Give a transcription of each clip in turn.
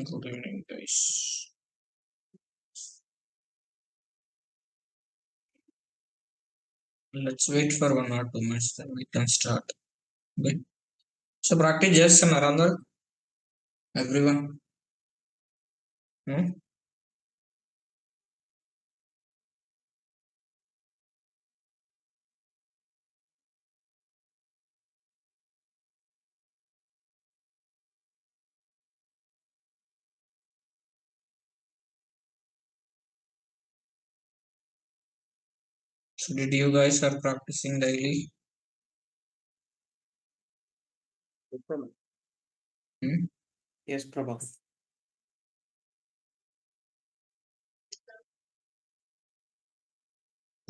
Good evening, guys. Let's wait for 1 or 2 minutes, then we can start. Okay. So practice చేస్తున్నారా అందరు everyone? Hmm? So did you guys are practicing daily? Hmm? Yes, Prabha.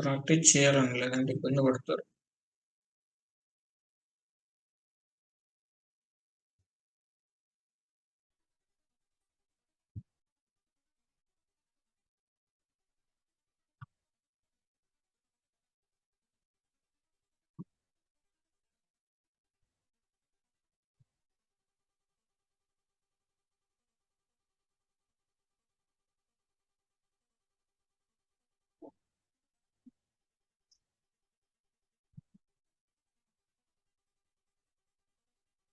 Practice చేయాలని లేదంటే ఇబ్బంది పడతారు.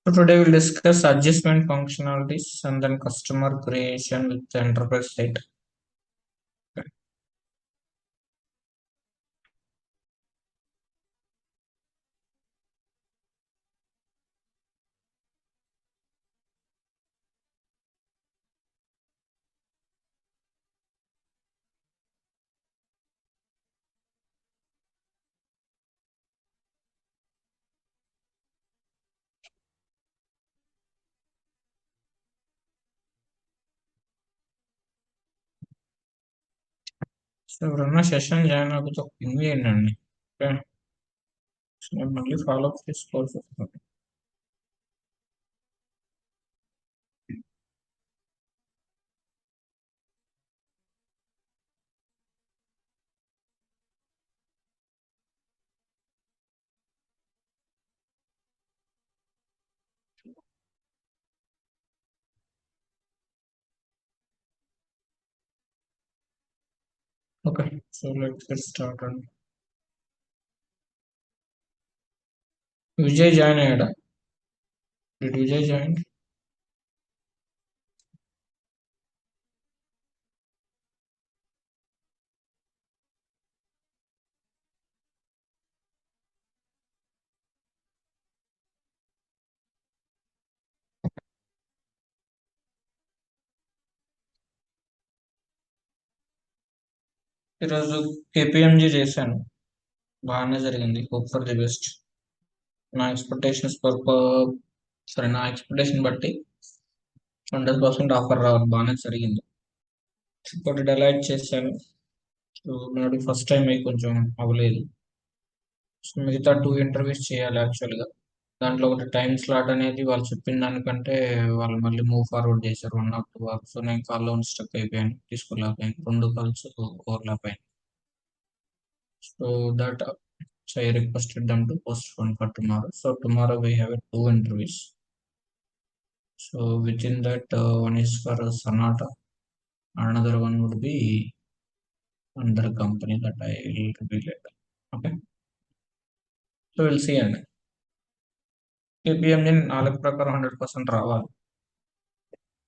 So today we'll discuss adjustment functionalities and then customer creation with the enterprise state. Okay. So ఎవరన్నా session join అవ్వకపోతే ఒక ping చేయండి. Okay. So నేను మళ్ళీ ఫాలో అప్ చేసుకోవాల్సి వస్తుంది. Okay, so let's get started. Vijay join అయ్యాడా? Did Vijay join? ఈరోజు కేపిఎంజీ చేశాను, బాగానే జరిగింది. Hope for the best. నా ఎక్స్పెక్టేషన్స్ నా ఎక్స్పెక్టేషన్ బట్టి 100% ఆఫర్ రావాలి, బాగానే జరిగింది. ఇంకోటి డెలైట్ చేశాను, సో నాది ఫస్ట్ టైం అయి కొంచెం అవ్వలేదు. సో మిగతా 2 ఇంటర్వ్యూస్ చేయాలి యాక్చువల్గా. దాంట్లో ఒకటి టైం స్లాట్ అనేది వాళ్ళు చెప్పిన దానికంటే వాళ్ళు మళ్ళీ మూవ్ ఫార్వర్డ్ చేశారు 1 or 2 hours. సో నేను కాల్లో స్టక్ అయిపోయాను, తీసుకోలేకపోయాను. 2 కాల్స్ ఓవర్లాప్ అయ్యాను. So that so I requested them to postpone for tomorrow. So tomorrow we have 2 interviews. So within that, one is for Sonata, another one would be another company that I will reveal later. Okay. So we'll see. And KPM in 4 ప్రకారం 100% రావాలి.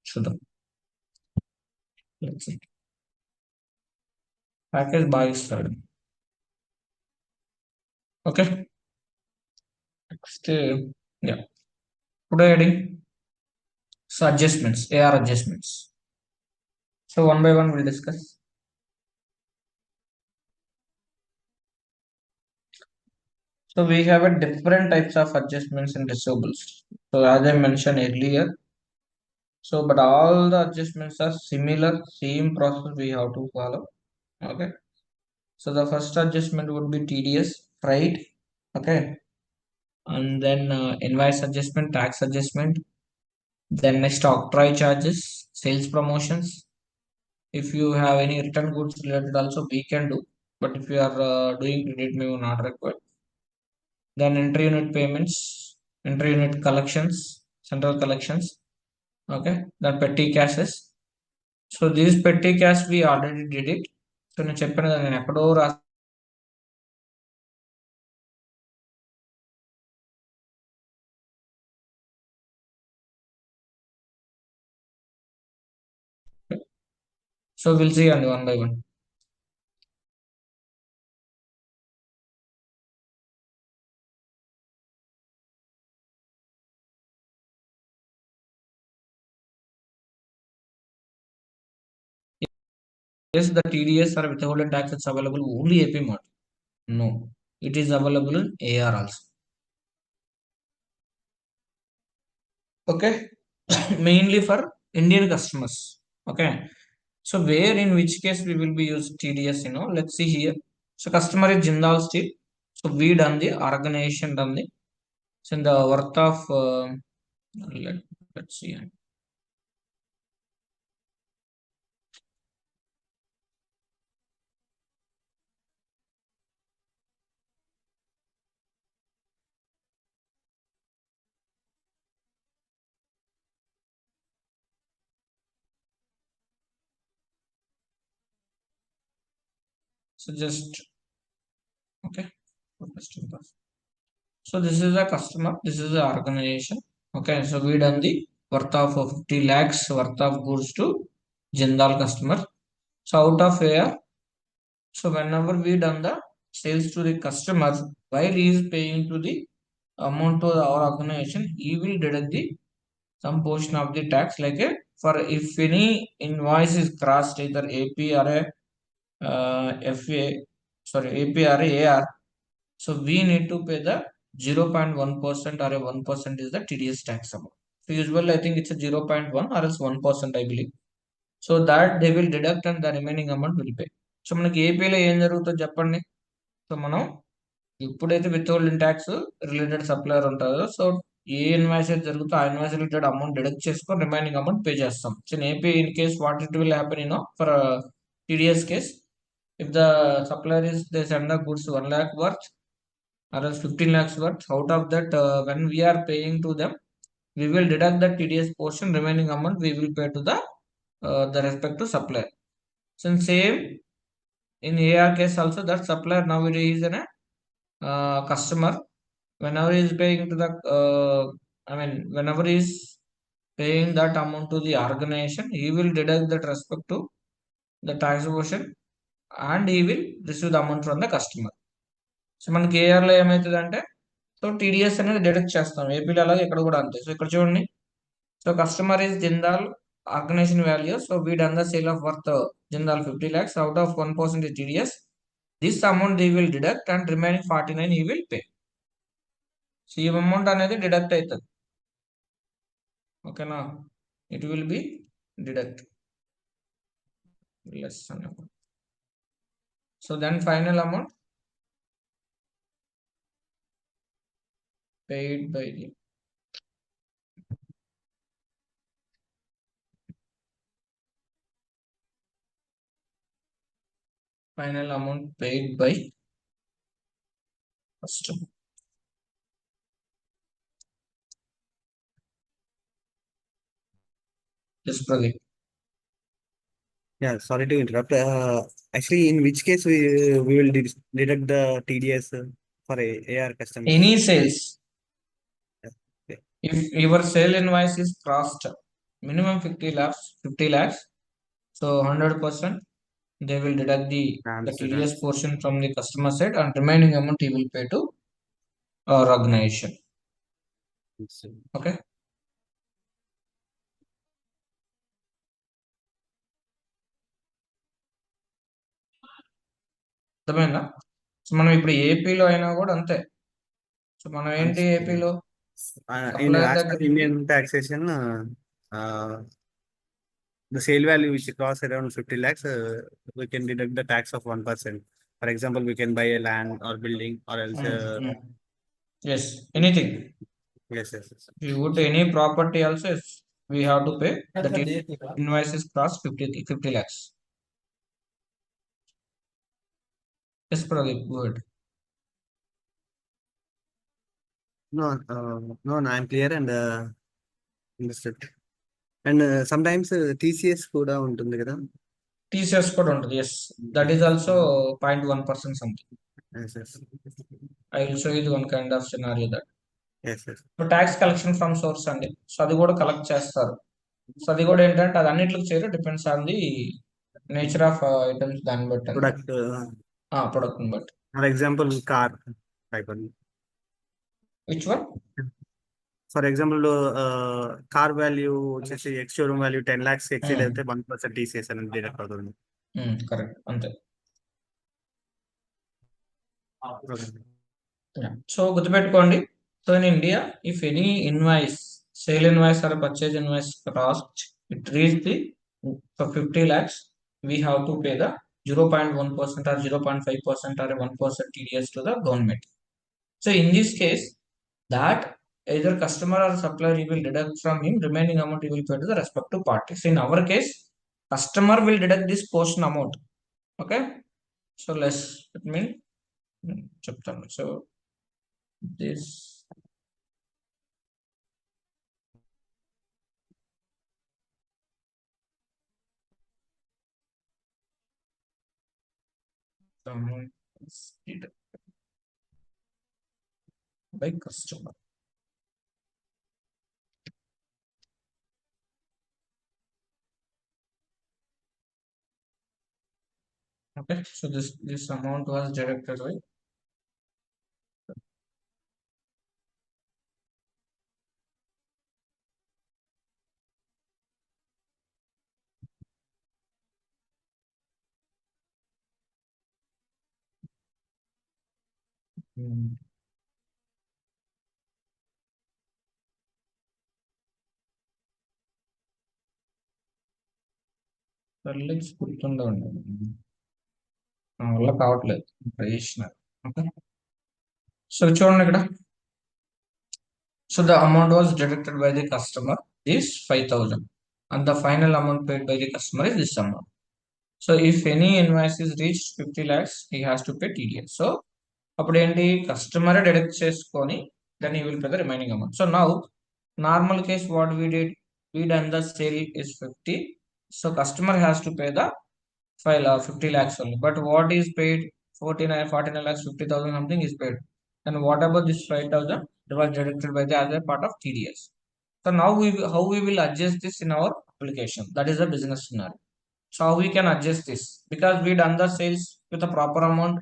చూద్దాం. Let's see. Package బాగా ఇస్తాడు. Okay. Next yeah. Today heading so adjustments, AR adjustments. So one by one we'll discuss. So we have a different types of adjustments in receivables. So as I mentioned earlier, so but all the adjustments are similar, same process we have to follow. Okay. So the first adjustment would be TDS, freight. Okay. And then invoice adjustment, tax adjustment. Then next octroi charges, sales promotions. If you have any return goods related also we can do. But if you are doing credit, may not required. Then entry unit payments, entry unit collections, central collections, Okay, the petty caches. So these petty cache we already did it. So నేను చెప్పాను కదా నేను ఎక్కడో రాసి so we'll see on one by one. Yes, the TDS or withholding tax is available only AP mode. No, it is available in AR also. Okay, mainly for Indian customers. Okay, so where in which case we will be use TDS, let's see here. So customer is Jindal Steel. So we done the organization done the so in the worth of let's see. So just okay. So this is a customer, this is the organization. Okay, so we done the worth of 50 lakhs worth of goods to Jindal customer. So out of here, so whenever we done the sales to the customer, while he is paying to the amount to our organization, he will deduct the some portion of the tax like a for if any invoice is crossed either AP or a FA, sorry AP or a AR, so we need to pay the 0.1% or a 1% is the TDS tax amount. So usually I think it's a 0.1 or else 1% I believe. So that they will deduct and the remaining amount will pay. So మనకి ఏపీలో ఏం జరుగుతుందో చెప్పండి. So మనం ఎప్పుడైతే withholding tax related supplier ఉంటుందో so ఏ invoice అయితే జరుగుతుందో ఆ ఇన్వాయిస్ రిలేటెడ్ అమౌంట్ డిడక్ట్ చేసుకొని రిమైనింగ్ అమౌంట్ పే చేస్తాం. So in AP in case what it will happen for TDS case if the supplier is they send the goods 1 lakh worth or else 15 lakhs worth. Out of that, when we are paying to them, we will deduct the TDS portion, remaining amount we will pay to the respective supplier. Since same in AR case also, that supplier nowadays is a customer. Whenever he is paying to the, whenever he is paying that amount to the organization, he will deduct that respect to the tax portion and he will receive the amount from the customer. So మనకి ఏఆర్లో ఏమవుతుందంటే so TDS అనేది deduct చేస్తాం ఏపీలో అలాగే ఇక్కడ కూడా అంతే. So ఇక్కడ చూడండి, so customer is Jindal organization value. So we done the sale of worth Jindal 50 lakhs out of 1% is TDS. This amount they will deduct and remaining 49 he will pay. So ఈ అమౌంట్ అనేది డిడక్ట్ అవుతుంది. ఓకేనా, it will be deduct less అన్నమాట. So then final amount paid by the final amount paid by customer. Yes, Pradeep. Yeah, sorry to interrupt. Actually, in which case we will deduct the TDS for AR customers? Any sales, Okay. if your sale invoice is crossed minimum 50 lakhs, so 100% they will deduct the Understood, TDS understood. portion from the customer side and remaining amount he will pay to our organization. Understood. Okay. అర్థమైందా? So మనం ఇప్పుడు ఏపీలో అయినా కూడా అంతే. So మనం ఏంటి Understood. ఏపీలో In సప్లయర్ as per దగ్గర Indian taxation, the sale value which costs around 50 lakhs, we can deduct the tax of 1%. For example, we can buy a land or building or else. yes, anything. Yes, yes, yes. If you put any property also, yes, we have to pay. The invoices cross 50 lakhs. Yes, Pradeep, go ahead. No, no, I'm clear and understood. And some times TCS కూడా ఉంటుంది కదా. TCS కూడా ఉంటుంది. Yes, that is also 0.1% something. Yes yes I will show ఇది one kind of scenario that. Yes yes tax collection from source అండి. So అది కూడా collect చేస్తారు. సో అది కూడా ఏంటంటే అది అన్నిటికి చేయరు, depends on the nature of items, దాన్ని బట్టి అనమాట. ప్రొడక్ట్. ప్రొడక్ట్ ని బట్టి. ఫర్ ఎగ్జాంపుల్ కార్ టైప్ అని. Which one? For example car value వచ్చేసి ex showroom value 10 lakhs exceed అయితే 1% టీసీఎస్ అనేది డిడక్ట్ అవుతుంది. కరెక్ట్, అంతే. Okay. సో గుర్తుపెట్టుకోండి. So in India, if any invoice, sale invoice or purchase invoice cost it reach the for 50 lakhs, we have to pay the 0.1% or 0.5% or 1% TDS to the government. So in this case, that either customer or supplier, he will deduct from him, remaining amount he will pay to the respective parties. In our case, customer will deduct this portion amount. Okay, so let me చెప్తాను. So this amount is deducted by customer. Okay, so this amount was deducted by spellings గుర్తుండవండి, నా వల్ల కావట్లేదు, try చేసినారు. Okay, so చూడండి ఇక్కడ. So the amount was deducted by the customer is 5,000, and the final amount paid by the customer is this amount. So if any invoice is reached 50 lakhs, he has to pay TDS. So అప్పుడు ఏంటి, customer deduct చేసుకొని then he will pay the remaining amount. So now normal case what we did, we done the sale is 50, so customer has to pay the 50 lakhs only, but what is paid, 49 lakhs 50,000 something is paid. And what about this 5,000, it was deducted by the other part of TDS. So now how we will adjust this in our application, that is a business scenario. So how we can adjust this, because we done the sales with a proper amount,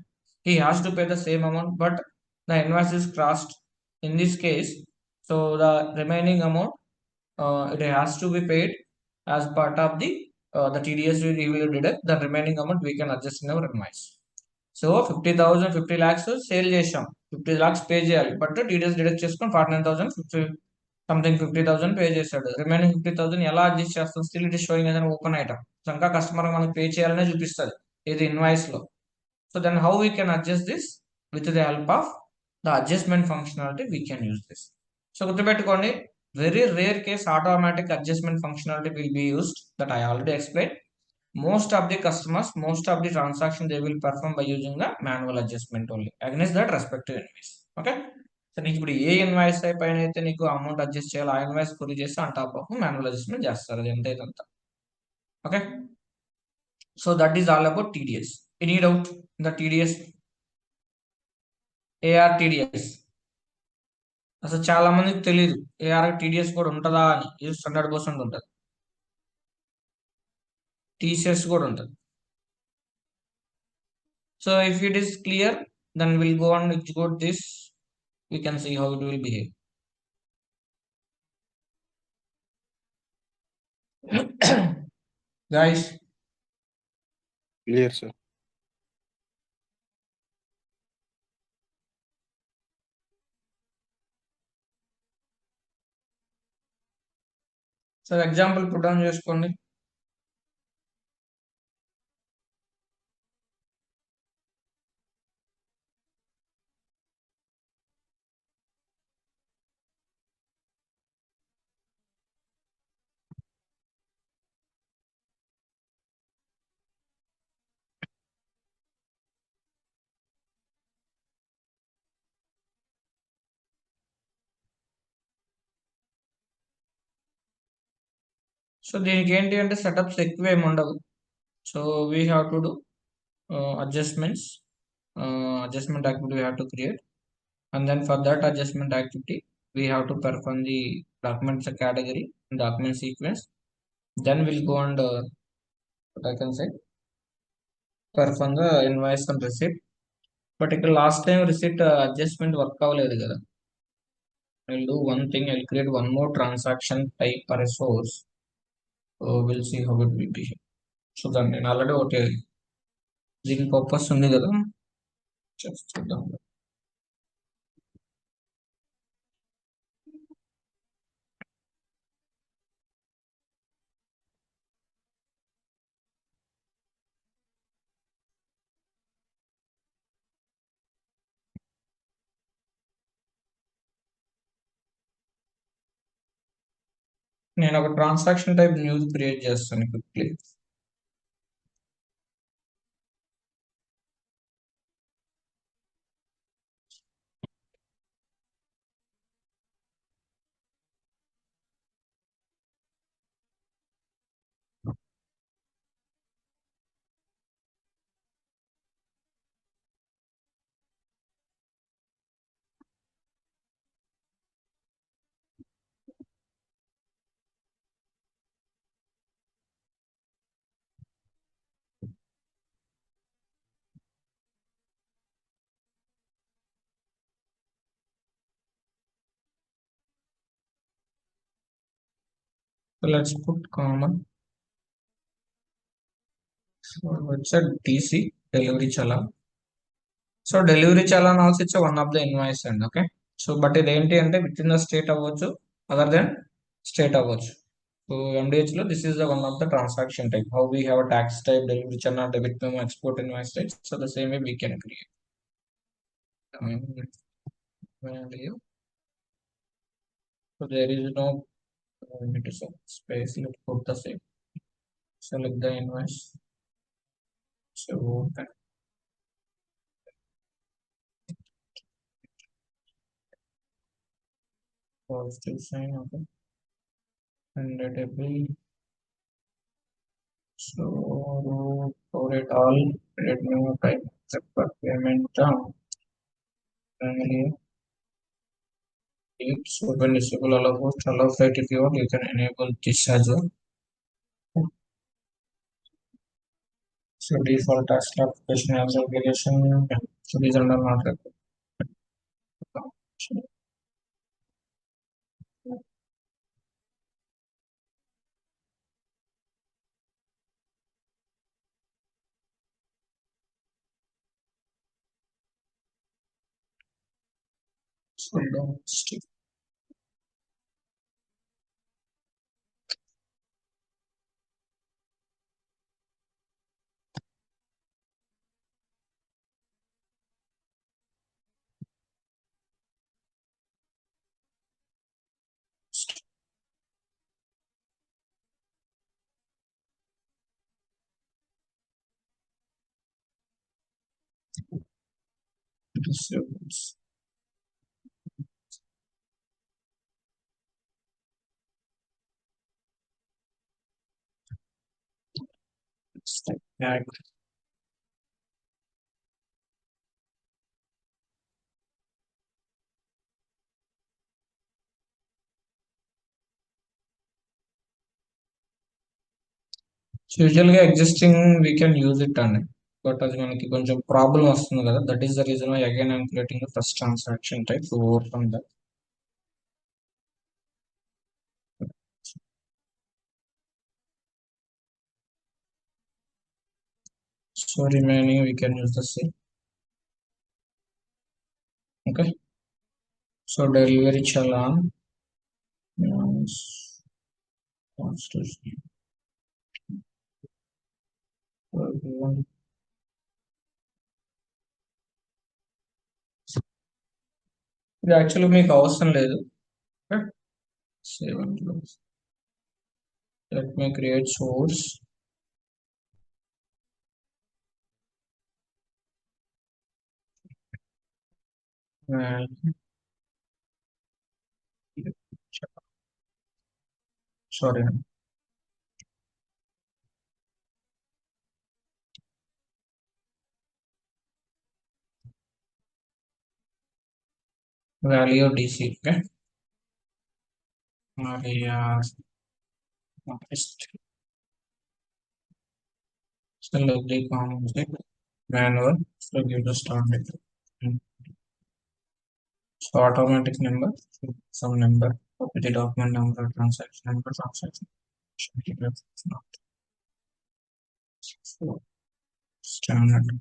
he has to pay the same amount, but the invoice is crossed in this case. So the remaining amount, it has to be paid as part of the TDS we will deduct, the remaining amount we can adjust in our invoice. So 50,000 50 lakhs sale చేసాం, 50 lakhs pay చేయాలి, but TDS deduct చేసుకొని 49,000 something 50,000 pay చేశాడు. Remaining 50,000 ఎలా adjust చేస్తాం, still it is showing ఏదైనా open item. So ఇంకా customer మనకు pay చేయాలనే చూపిస్తుంది ఇది ఇన్వాయిస్ లో. So then how we can adjust this, with the help of the adjustment functionality we can use this. So గుర్తుపెట్టుకోండి, very rare case automatic adjustment functionality will be used, that I already explained. Most of the customers, most of the transaction they will perform by using the manual adjustment only against that respective invoice. Okay, so నీకు ఇప్పుడు ఏ invoice పైన అయితే నీకు amount adjust చేయాలి, ఆ invoice కొరి చేసి on top of manual adjustment చేస్తారు, అది ఎంత అయితే. Okay, so that is all about TDS. Any doubt in the TDS, AR-TDS? అసలు చాలా మందికి తెలియదు AR-TDS కూడా ఉంటుందా అని. ఇది 100% ఉంటుంది. TCS కూడా ఉంటుంది. So if it is clear, then we'll go and execute this. We can see how it will behave. Guys, Clear, sir. so example put down చేసుకోండి. సో దీనికి ఏంటి అంటే సెటప్స్ ఎక్కువ ఏమి ఉండవు. So we have to do adjustments, adjustment activity we have to create, and then for that adjustment activity we have to perform the documents category, document sequence. Then we'll go and what I can say, perform the invoice and receipt. But ఇక్కడ last time receipt adjustment work అవ్వలేదు కదా. I'll do one thing, I'll create one more transaction type for a source. So we'll see how it will be. So దాన్ని నేను already ఒకటి దీని purpose ఉంది కదా, just చూద్దాం. నేను ఒక ట్రాన్సాక్షన్ టైప్ న్యూస్ క్రియేట్ చేస్తాను quickly. So let's put common. So it's a DC delivery challan. So delivery challan also it's a one of the invoice and okay. So but ఇది ఏంటి అంటే with in the state అవ్వచ్చు, other then state అవ్వచ్చు. So MDH లో this is the one of the transaction type. How we have tax type, delivery channel, debit memo, export invoice type. So the same way we can create. So there is no need to space. Let's put the same. Select the invoice. So positive sign, okay. And table. So for it all, let me type except for payment term. Finally, so when disable allow host, allow site if you want, you can enable this as well. So default task application as application. So these are not required. So don't stick. Disables. Step back. So యూజువల్గా existing we can use it అండి, but అది మనకి కొంచెం problem వస్తుంది కదా. That is the reason why again I'm creating the first transaction type to overcome that. So remaining we can use the same. Okay. So delivery challan ఇది actually మీకు అవసరం లేదు. Save. Let me create source. And sorry. value of DC. Okay. Area artist. Select the common manual. So give the start date. So automatic number, some number, copy the document number, transaction number, transaction. Not so standard.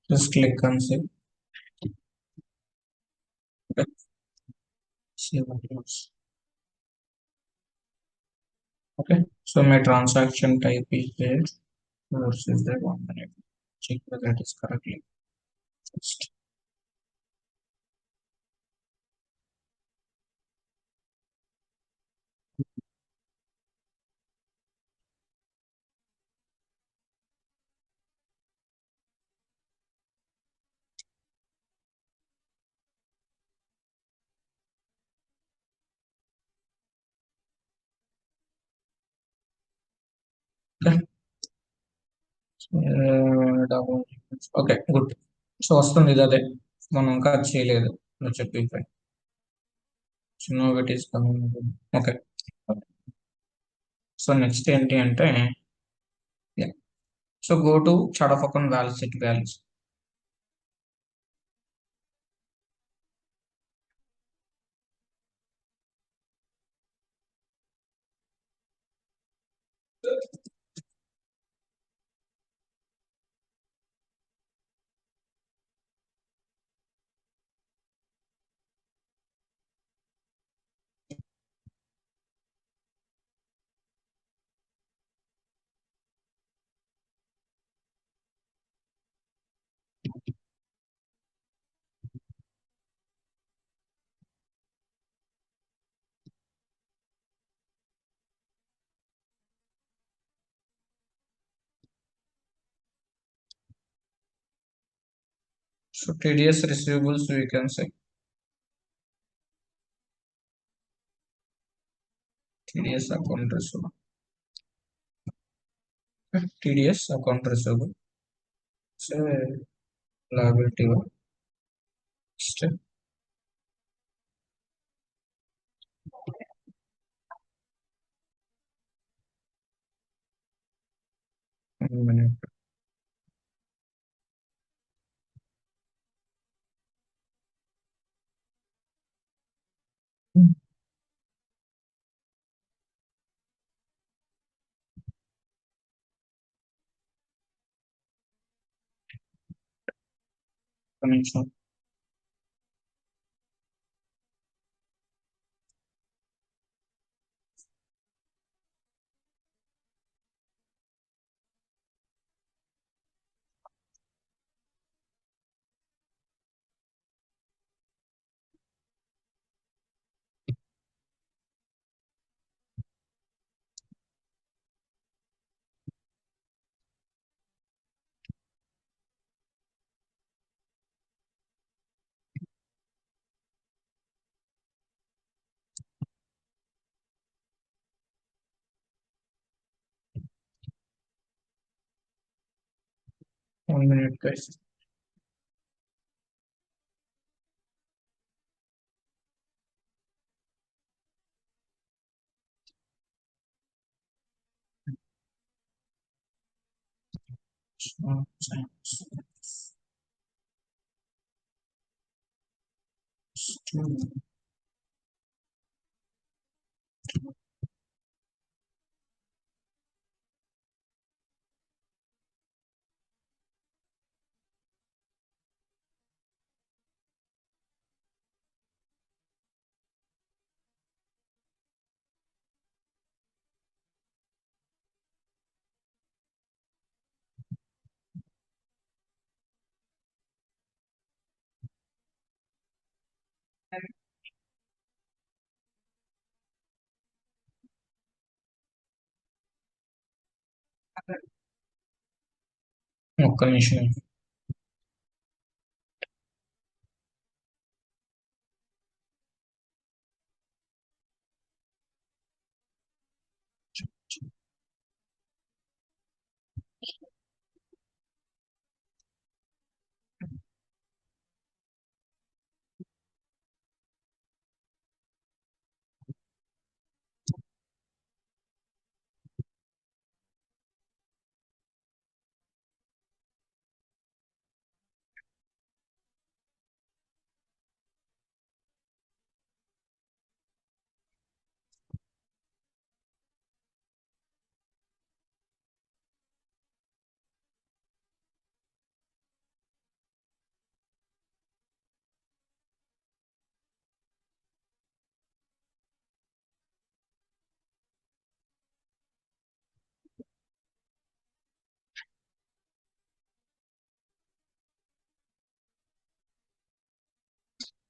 Just click on save. Okay. See what else. Okay. So my transaction type is there. Source is there. 1 minute. Check whether it is correctly. First. Okay. Download. Okay. Good. So వస్తుంది ఇది అదే మనం ఇంకా అది చేయలేదు నువ్వు చెప్పి చిన్న it is coming okay so next ఏంటి అంటే so go to chart of account values set values so TDS receivables we can say TDS account receivable TDS account receivable so liability next 1 minute connection 1 minute guys so, ఒక్క నిమిషం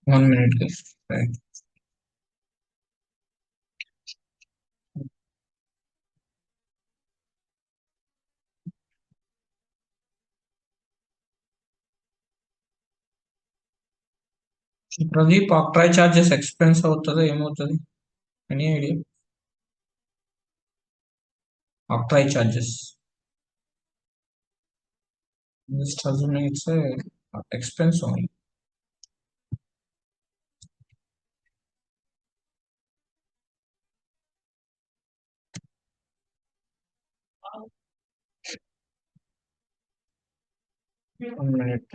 1 minute కి. Right. So, Pradeep octroi charges expense అవుతుందా ఏమవుతుంది? Any idea? Octroi charges just assuming it's a expense only. One minute.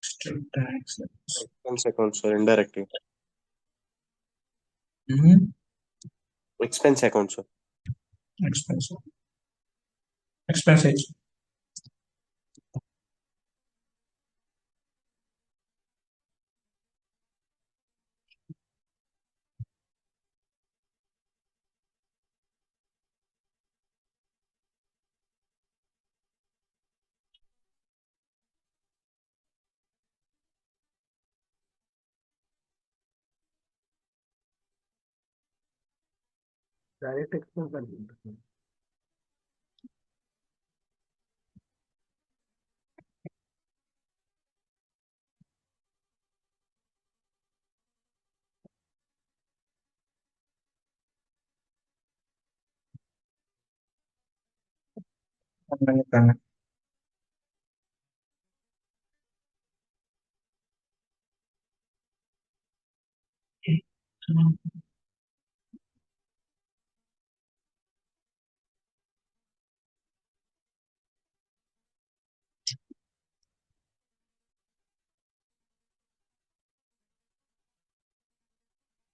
Strict tax. Expense account, sir, indirectly. Expense account, sir. Expensive. Expensive. Direct expense అనుకుంటున్నాను. One minute. Anna.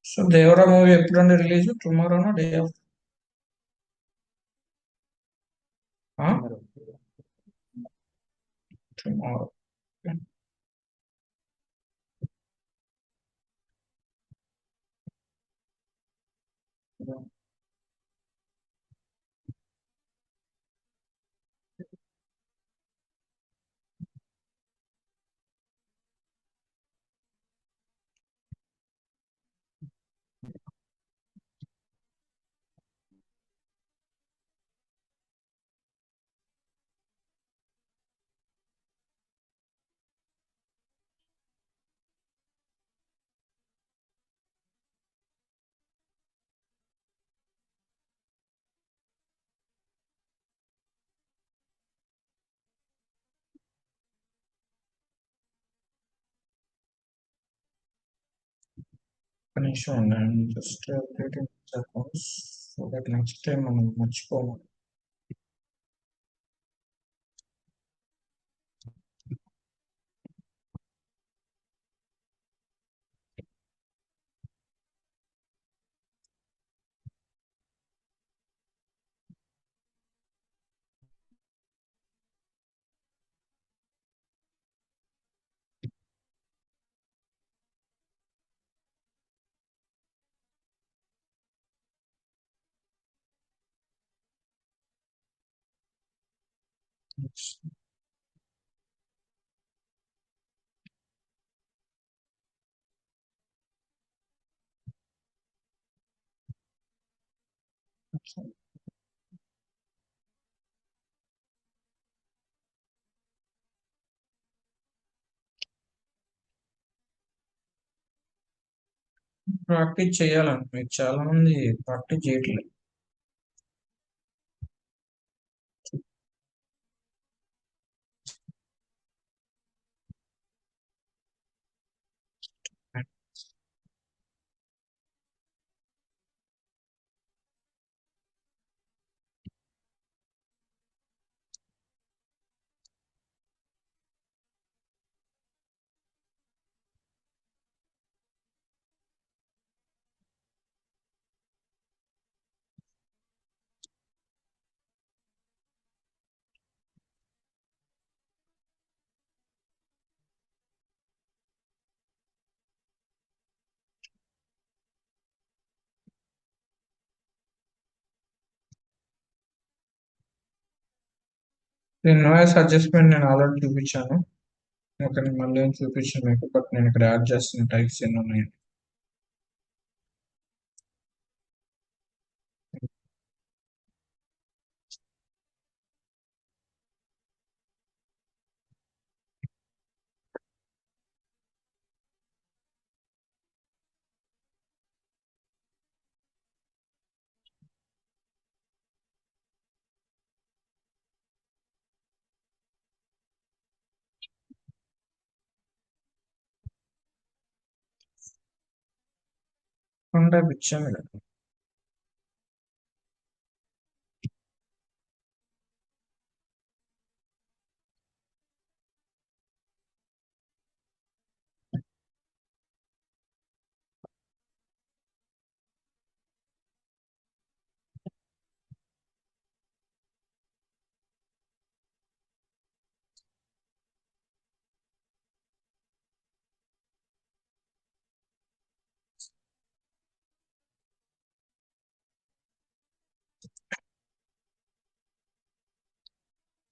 So Devara movie ఎప్పుడండి release? టుమారోనా day after? Tomorrow. ఒక నిమిషం ఉండండి, just updating accounts so that next time మనం మర్చిపోము. Practice చేయాలండి, మీరు చాలా మంది ప్రాక్టీస్ చేయట్లేదు. నాయిస్ అడ్జస్ట్మెంట్ నేను ఆల్రెడీ చూపించాను. ఓకే, నేను మళ్ళీ ఏం చూపించాను మీకు, బట్ నేను ఇక్కడ యాడ్ చేస్తున్న టైప్స్ ఎన్ని ఉన్నాయి. టైప్ ఇచ్చాను కదా.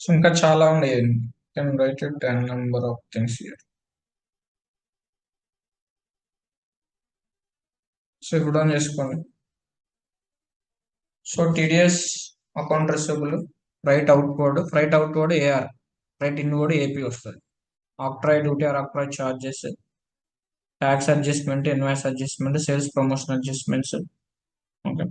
సో ఇంకా చాలా ఉన్నాయి. Can write it and number of things here. So ఇప్పుడు ఆన్ చేసుకోండి. So TDS account receivable, write outward AR, write inward AP వస్తుంది. Octroi duty or octroi charges, tax adjustment, invoice adjustment, sales promotion adjustments. Okay,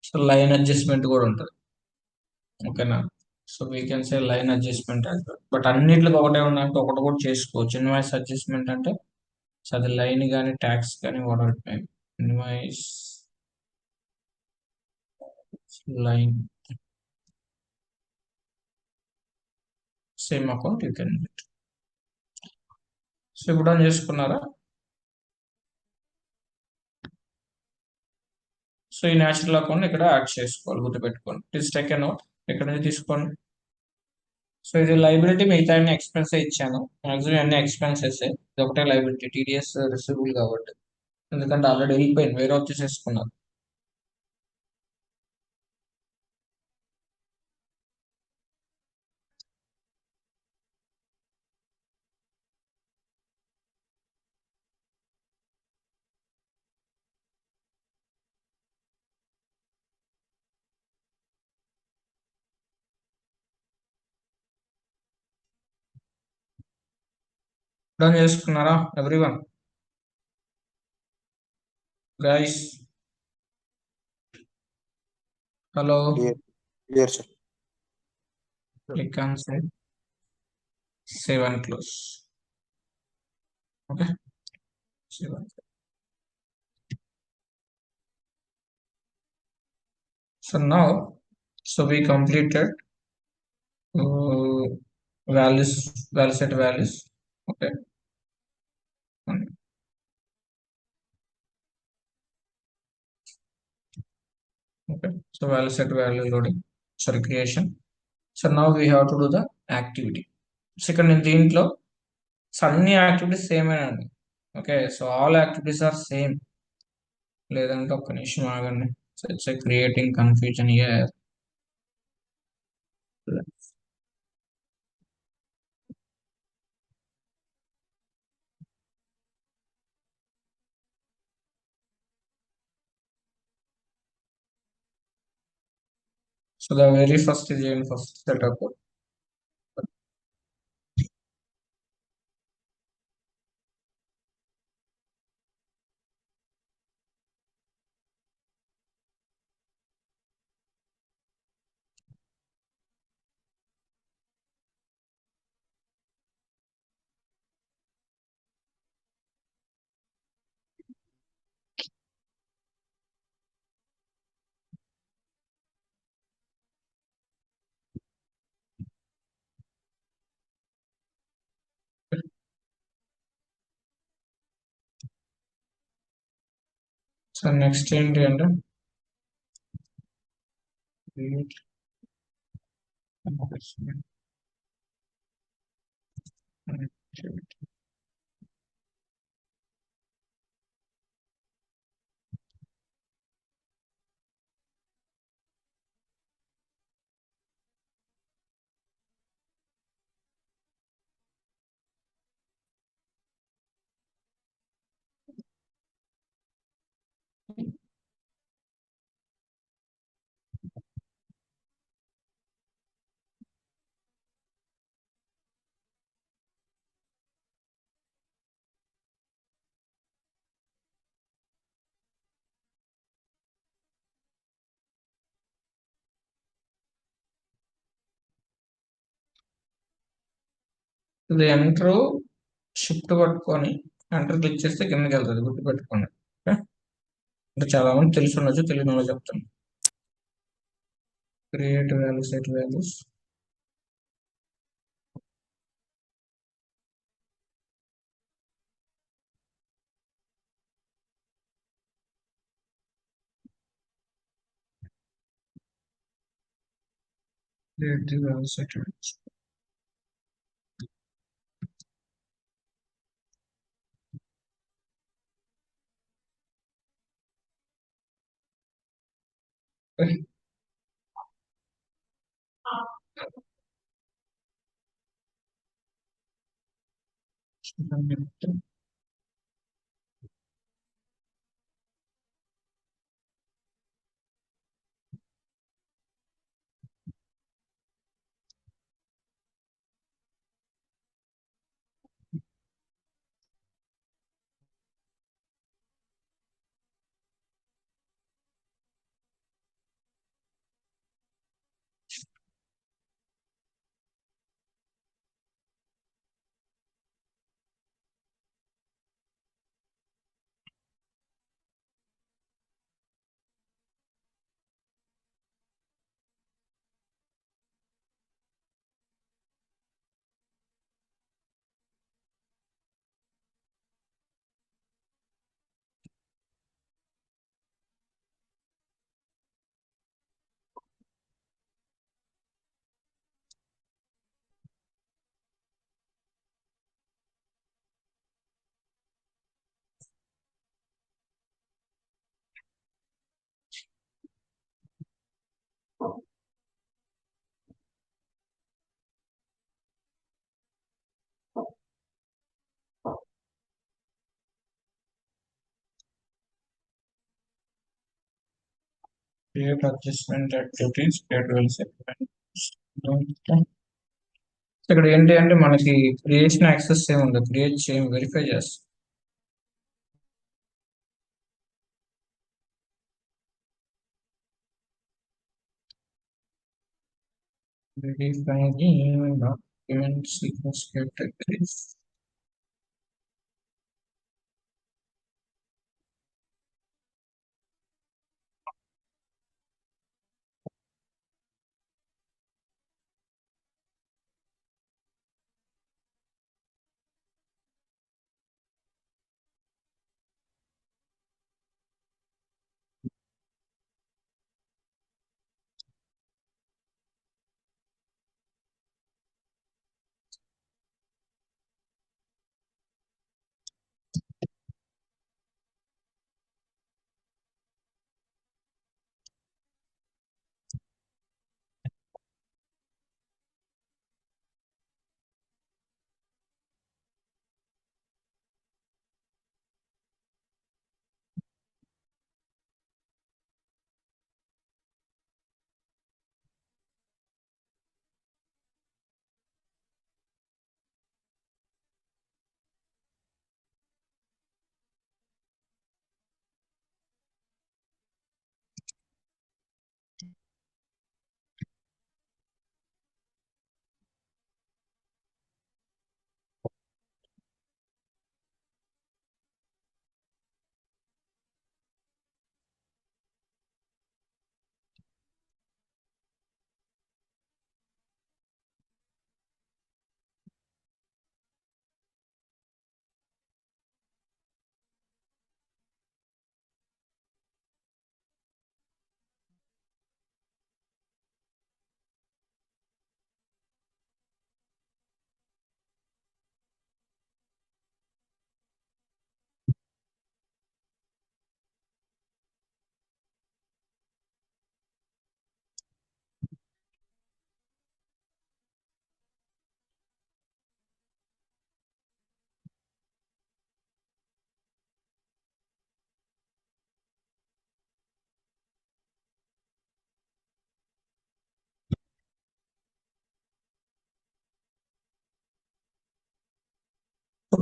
so line adjustment కూడా ఉంటుంది. ఓకేనా, so we can say line adjustment అంటే, but అన్నిట్లో ఒకటే ఉందంటే ఒకటి కూడా చేసుకోవచ్చు. ఇన్వాయిస్ అడ్జస్ట్మెంట్ అంటే సో అది లైన్ కానీ ట్యాక్స్ కానీ water invoice line same account you can. So ఇప్పుడు ఆన్ చేసుకున్నారా? సో ఈ న్యాచురల్ అకౌంట్ ఇక్కడ యాడ్ చేసుకోవాలి, గుర్తుపెట్టుకోండి. ప్లీజ్ టేక్ ఎ నోట్, ఇక్కడ నుంచి తీసుకోండి. సో ఇది లైబిలిటీ, మిగతా అన్ని ఎక్స్పెన్స్ ఇచ్చాను. మాక్సిమం అన్ని ఎక్స్పెన్సెస్, ఇది ఒకటే లైబిలిటీ టీడీఎస్ రిసీవబుల్ కాబట్టి, ఎందుకంటే ఆల్రెడీ వెళ్ళిపోయింది, వేరే వచ్చేసేసుకున్నారు. డన్ చేసుకున్నారా everyone? Guys, hello, Clear. Clear, sir. Click on save and close. Okay, save. So now, so we completed uh, values, value set values. Okay. Okay. So value set value loading. Sorry, creation. So now we have to do the activity. Second in దీంట్లో so అన్ని activities same అండి. Okay, so all activities are same. లేదంటే ఒక్క నిమిషం ఆగండి. So it's creating confusion here. So the very first is in first setup. So next ఏంటి అంటే create investment activity. ఇది ఎంటర్ షిఫ్ట్ పట్టుకొని ఎంటర్ క్లిక్ చేస్తే కిందకి వెళ్తుంది, గుర్తుపెట్టుకోండి. ఓకే, అంటే చాలా మంది తెలిసి ఉండొచ్చు, తెలియని వాళ్ళు చెప్తాను. Create values, set values. Create the values, set values. Create adjustment activities, create values, set values. ఇక్కడ ఏంటి అంటే మనకి క్రియేషన్ యాక్సెస్ ఏముంది, క్రియేట్ చేయం, వెరిఫై చేస్తాం. Verifying document sequence categories.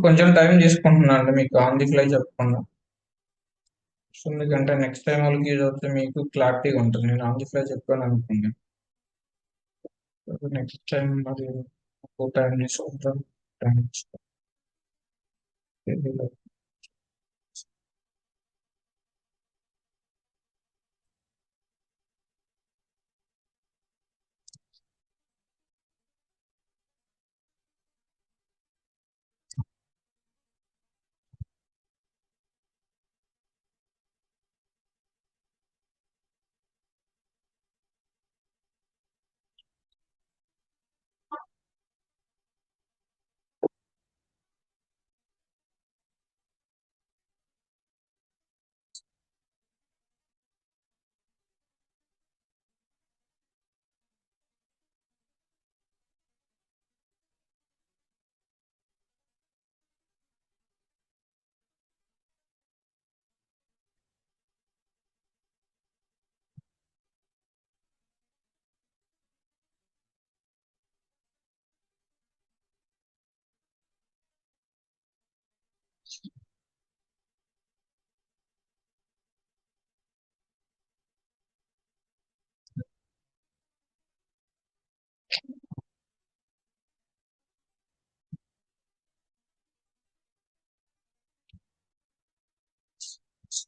కొంచెం టైం తీసుకుంటున్నాను మీకు ఆన్ ది ఫ్లై చెప్పకుండా, ఎందుకంటే నెక్స్ట్ టైం వాళ్ళకి యూజ్ అవుతే మీకు క్లారిటీగా ఉంటుంది. నేను ఆన్ ది ఫ్లై చెప్పాను అనుకోండి, నెక్స్ట్ టైం మరి ఎక్కువ టైం తీసుకుంటాను.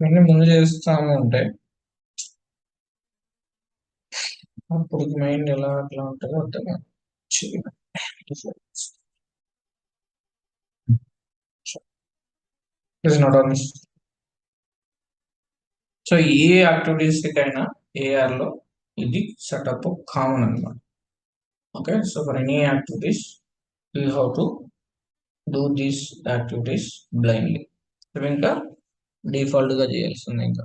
ఇవన్నీ ముందు చేస్తాము అంటే అప్పుడు మైండ్ ఎలా అట్లా ఉంటుందో అర్థం కాదు. Is not honest. So A activities కైనా ఏఆర్ లో ఇది సెటప్ కామన్ అన్నమాట. Okay, so for any activities you have to do these activities blindly. ఇంకా డిఫాల్ట్ గా చేయాల్సింది ఇంకా.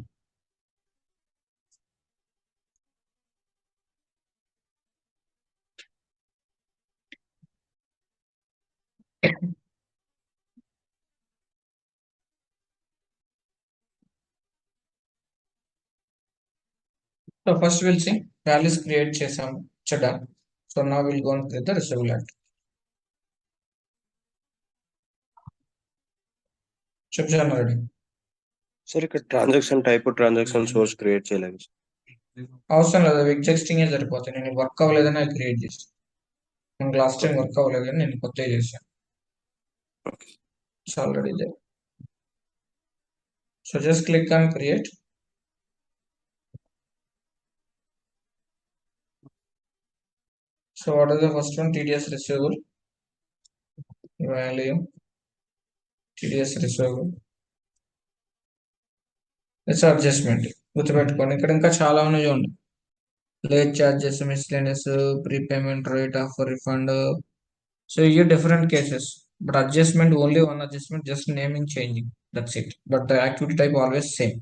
So first will see values create చేసాము చెడ్డ. సో నా will go and create the receivable active. చెప్పాను ఆల్రెడీ. సార్ ఇక్కడ transaction type transaction source create చేయలేదు. అవసరం లేదు, అవి ఎగ్జిస్టింగ్ సరిపోతాయి. నేను వర్క్ అవ్వలేదని అది క్రియేట్ చేసాను. మనకు లాస్ట్ టైం వర్క్ అవ్వలేదు అని నేను కొత్తగా చేశాను. It's already they. So just click on create. So what is the first one? TDS receivable value. TDS receivable. It's adjustment. గుర్తుపెట్టుకోండి, ఇక్కడ ఇంకా చాలా ఉన్నాయి చూడండి. Late charges, miscellaneous, prepayment rate of refund. So ఇవి different cases. But adjustment only one adjustment, just naming changing, that's it. But the activity type always same.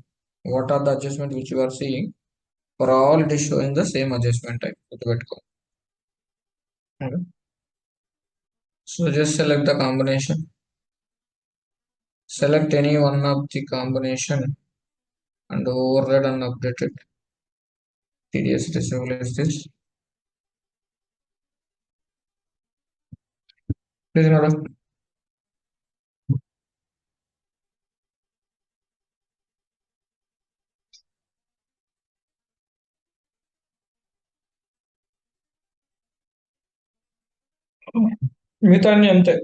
What are the adjustment which you are seeing, for all it is showing the same adjustment type. గుర్తుపెట్టుకో. So just select the combination. Select any one of the combination and override and update it. TDS receivable is this. Please note. మిగతా అన్ని అంతే.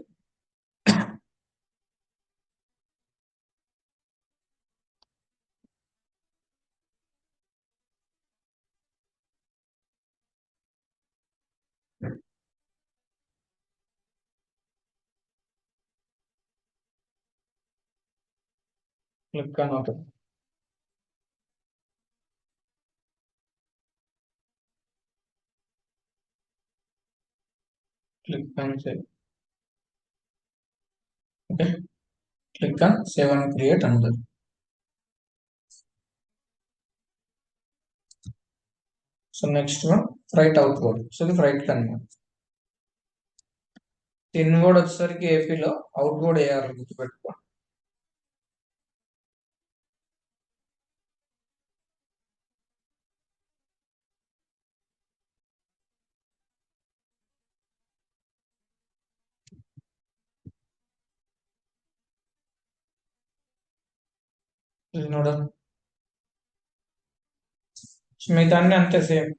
Click on open. Click on save. Okay. Click on save and create another. So next one, freight outward. So the freight convert. Inward వచ్చేసరికి ఏపీలో, outward AR గుర్తుపెట్టుకో. Inward. మిగతా అన్ని అంతే same.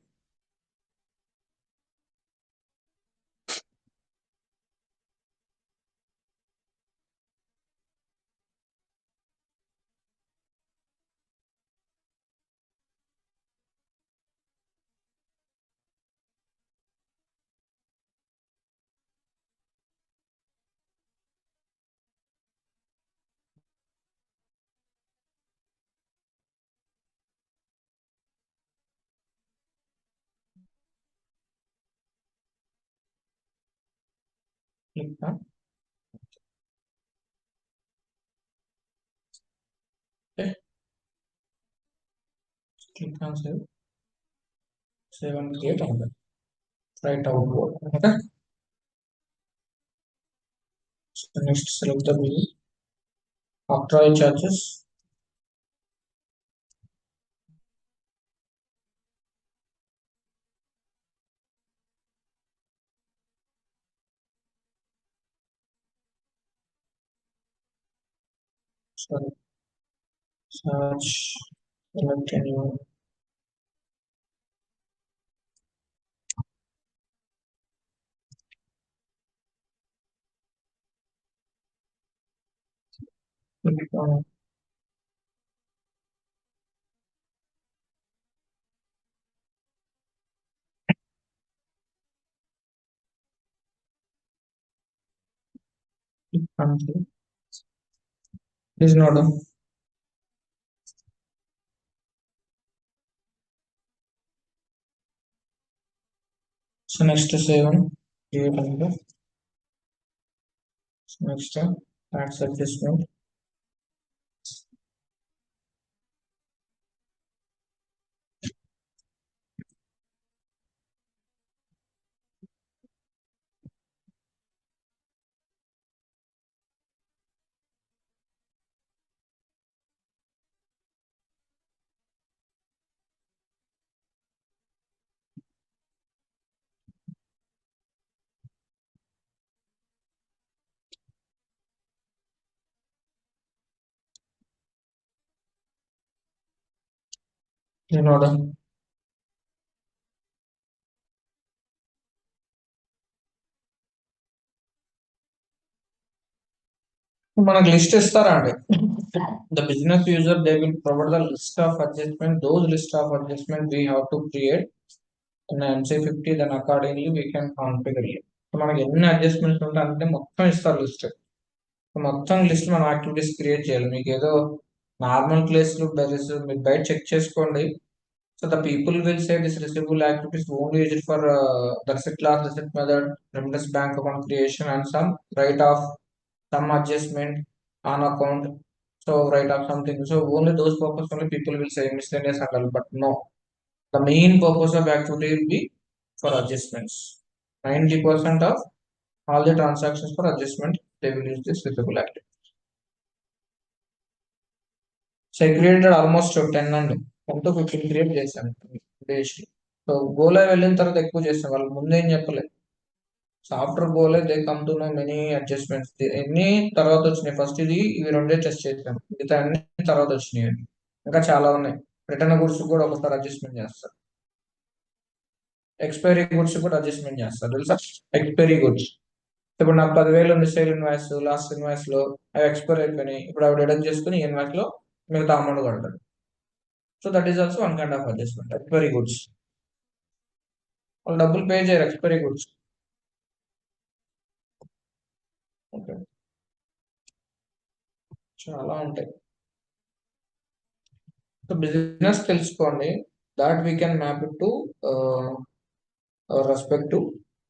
Click on. Okay. Click on save. Save and create on that. Write output. Okay. So next select the bill. Octroi charges. Sorry. Search. Select any. Click on. Click on save. This is not done. So next to save and create another. So next tax adjustment. This is not done. మనకు list ఇస్తారా అండి the business user they will provide the list of adjustment those list of adjustment we have to create in MC50 then accordingly we can configure it so మనకి ఎన్ని adjustments ఉంటాయి అంటే మొత్తం ఇస్తారు list మొత్తం లిస్ట్ మనం యాక్టివిటీస్ క్రియేట్ చేయాలి మీకు ఏదో నార్మల్ ప్లేస్ లో మీరు బయట చెక్ చేసుకోండి so the people will say this receivable activities only used for దర్శక్ class receipt method remittance bank account creation and some write off some adjustment on account so write off something so only those purpose only people will say miscellaneous and all but no the main purpose of activity will be for adjustments 90% of all the transactions for adjustment they will use this visible activity so I created almost 10 and 10 to 15 create చేశాను days so గోలా వెళ్ళిన తర్వాత ఎక్కువ చేస్తాను వాళ్ళు ముందే ఏం చెప్పలేదు సో ఆఫ్టర్ గోలే they come to know many adjustments ఎన్ని తర్వాత వచ్చినాయి ఫస్ట్ ఇది ఇవి రెండే టెస్ట్ చేసాను మిగతా అన్ని తర్వాత వచ్చినాయి ఇంకా చాలా ఉన్నాయి రిటర్న్ గుడ్స్ కూడా ఒకసారి అడ్జస్ట్మెంట్ చేస్తారు ఎక్స్పైరీ గుడ్స్ కూడా అడ్జస్ట్మెంట్ చేస్తారు తెలుసా ఎక్స్పైరీ గుడ్స్ ఇప్పుడు నాకు 10,000 ఉంది సేల్ ఇన్వాయిస్ లాస్ట్ ఇన్వాయిస్ లో అవి ఎక్స్పైర్ అయిపోయినాయి ఇప్పుడు అవి డిడక్ట్ చేసుకుని ఈ ఇన్వాయిస్ లో మిగతా అమౌంట్ కడతాడు so that is also one kind of adjustment expiry goods వాళ్ళు డబ్బులు పే చేయరు ఎక్స్పైరీ గుడ్స్ ఓకే చాలా ఉంటాయి సో బిజినెస్ తెలుసుకోండి that we can map it to respect to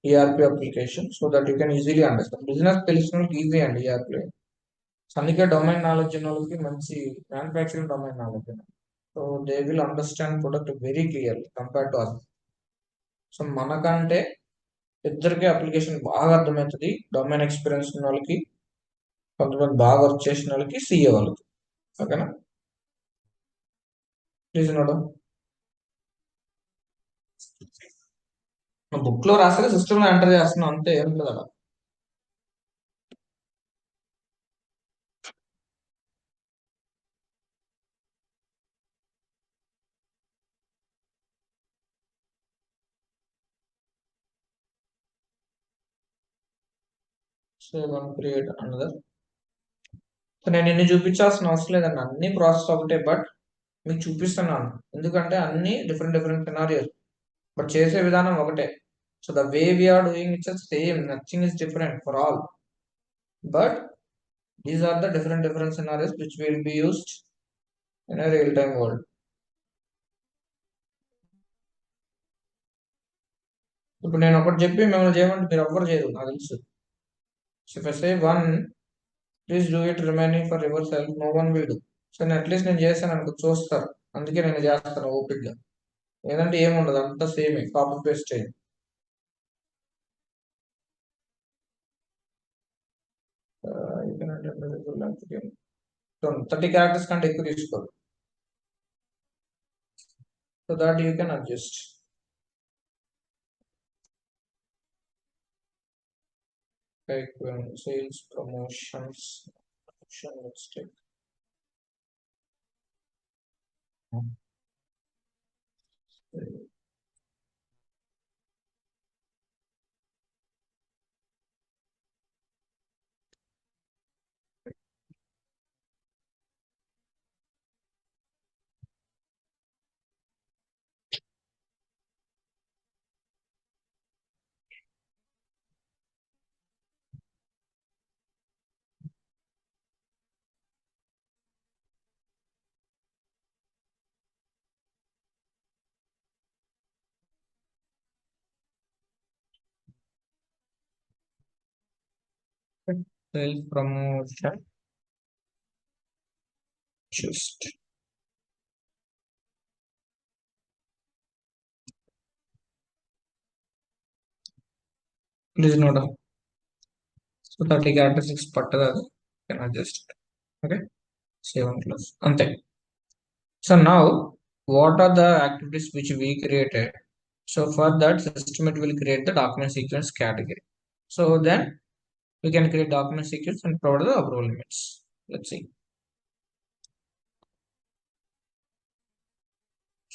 ERP application so that you can easily understand business తెలిసిన వాళ్ళకి easy అండి ERP అందుకే డొమైన్ నాలెడ్జ్ ఉన్న వాళ్ళకి మంచి manufacturing domain knowledge so they will understand product very clearly compare to other so మనకంటే ఇద్దరికి application బాగా అర్థమవుతుంది డొమైన్ ఎక్స్పీరియన్స్ ఉన్న వాళ్ళకి కొంతమంది బాగా వర్క్ చేసిన వాళ్ళకి సిఏ వాళ్ళకి ఓకేనా ప్లీజ్ నోట్ బుక్ లో రాస్తే సిస్టమ్ లో ఎంటర్ చేస్తున్నాం అంతే ఏం లేదు అలా save and create another so నేను ఇన్ని చూపించాల్సిన అవసరం లేదండి అన్ని ప్రాసెస్ ఒకటే బట్ మీకు చూపిస్తున్నాను ఎందుకంటే అన్ని డిఫరెంట్ డిఫరెంట్ సినారియోస్ బట్ చేసే విధానం ఒకటే so the way we're doing it's same nothing is different for all but these are the different different scenarios which will be used in real time world ఇప్పుడు నేను ఒకటి చెప్పి మిమ్మల్ని చేయమంటే మీరు ఎవ్వరు చేయరు నాకు తెలుసు So if I say 1, please do it remaining for yourself, no one will do. So నేను అట్లీస్ట్ నేను చేస్తాను అనుకో, చూస్తారు, అందుకే నేను చేస్తాను ఓపిక్గా. ఏదంటే ఏముండదు, అంతా సేమే, కాపీ పేస్ట్ చేయండి. సో 30 క్యారెక్టర్స్ కంటే ఎక్కువ తీసుకోరు. So that you can adjust. Like sales promotions, let's take. Sales promotion, just please note down. So 30 characters పట్టదు, అది can adjust. Okay, save and close. అంతే. So now what are the activities which we created? So for that system it will create the document sequence category. So then we can create document sequence and provide the approval limits. Let's see.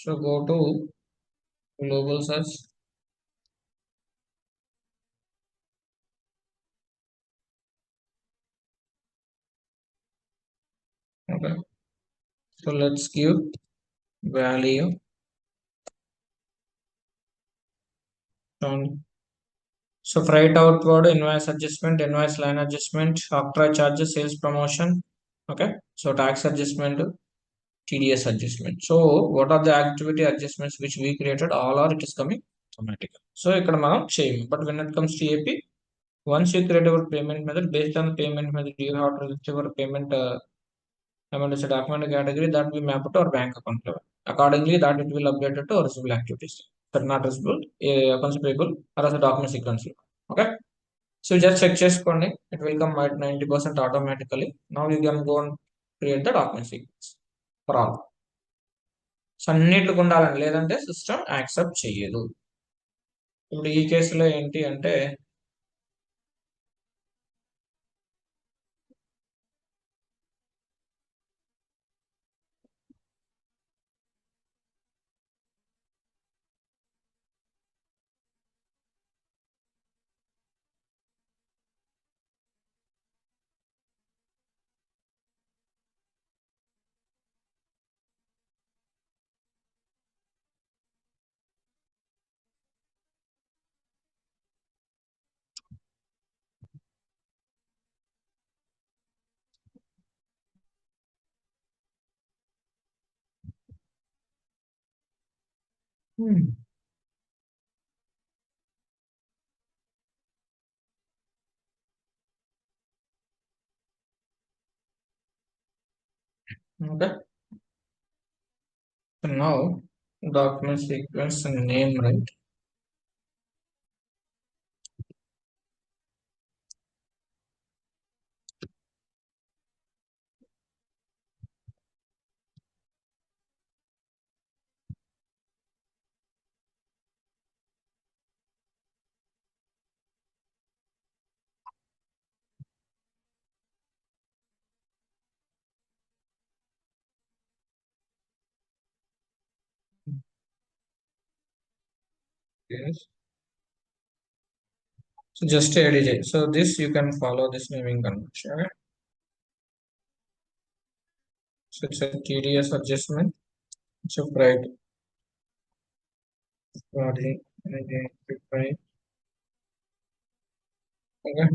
So go to global search. Okay. So let's give value. So freight outward, invoice adjustment, invoice line adjustment, octroi charges, sales promotion. Okay. So tax adjustment, TDS adjustment. So what are the activity adjustments which we created? All are it is coming automatically. So ikkada manam cheyam. But when it comes to AP, once you create our payment method, based on the payment method, you have to retrieve our payment amount as a document category that we map to our bank account level. Accordingly, that it will update it to our receivable activities. That not receivable, accounts payable, or as a document sequence. Okay. So just check చేసుకోండి, it will come at 90% automatically. Now you can go and create the document sequence for all. So అన్నిటికి ఉండాలని లేదంటే system accept చెయ్యదు. ఇప్పుడు ఈ కేసులో ఏంటి అంటే okay. So now document sequence name, right? Yes. So just ADJ. So this you can follow this naming convention. Okay? So it's a TDS adjustment. So right. Body. Okay.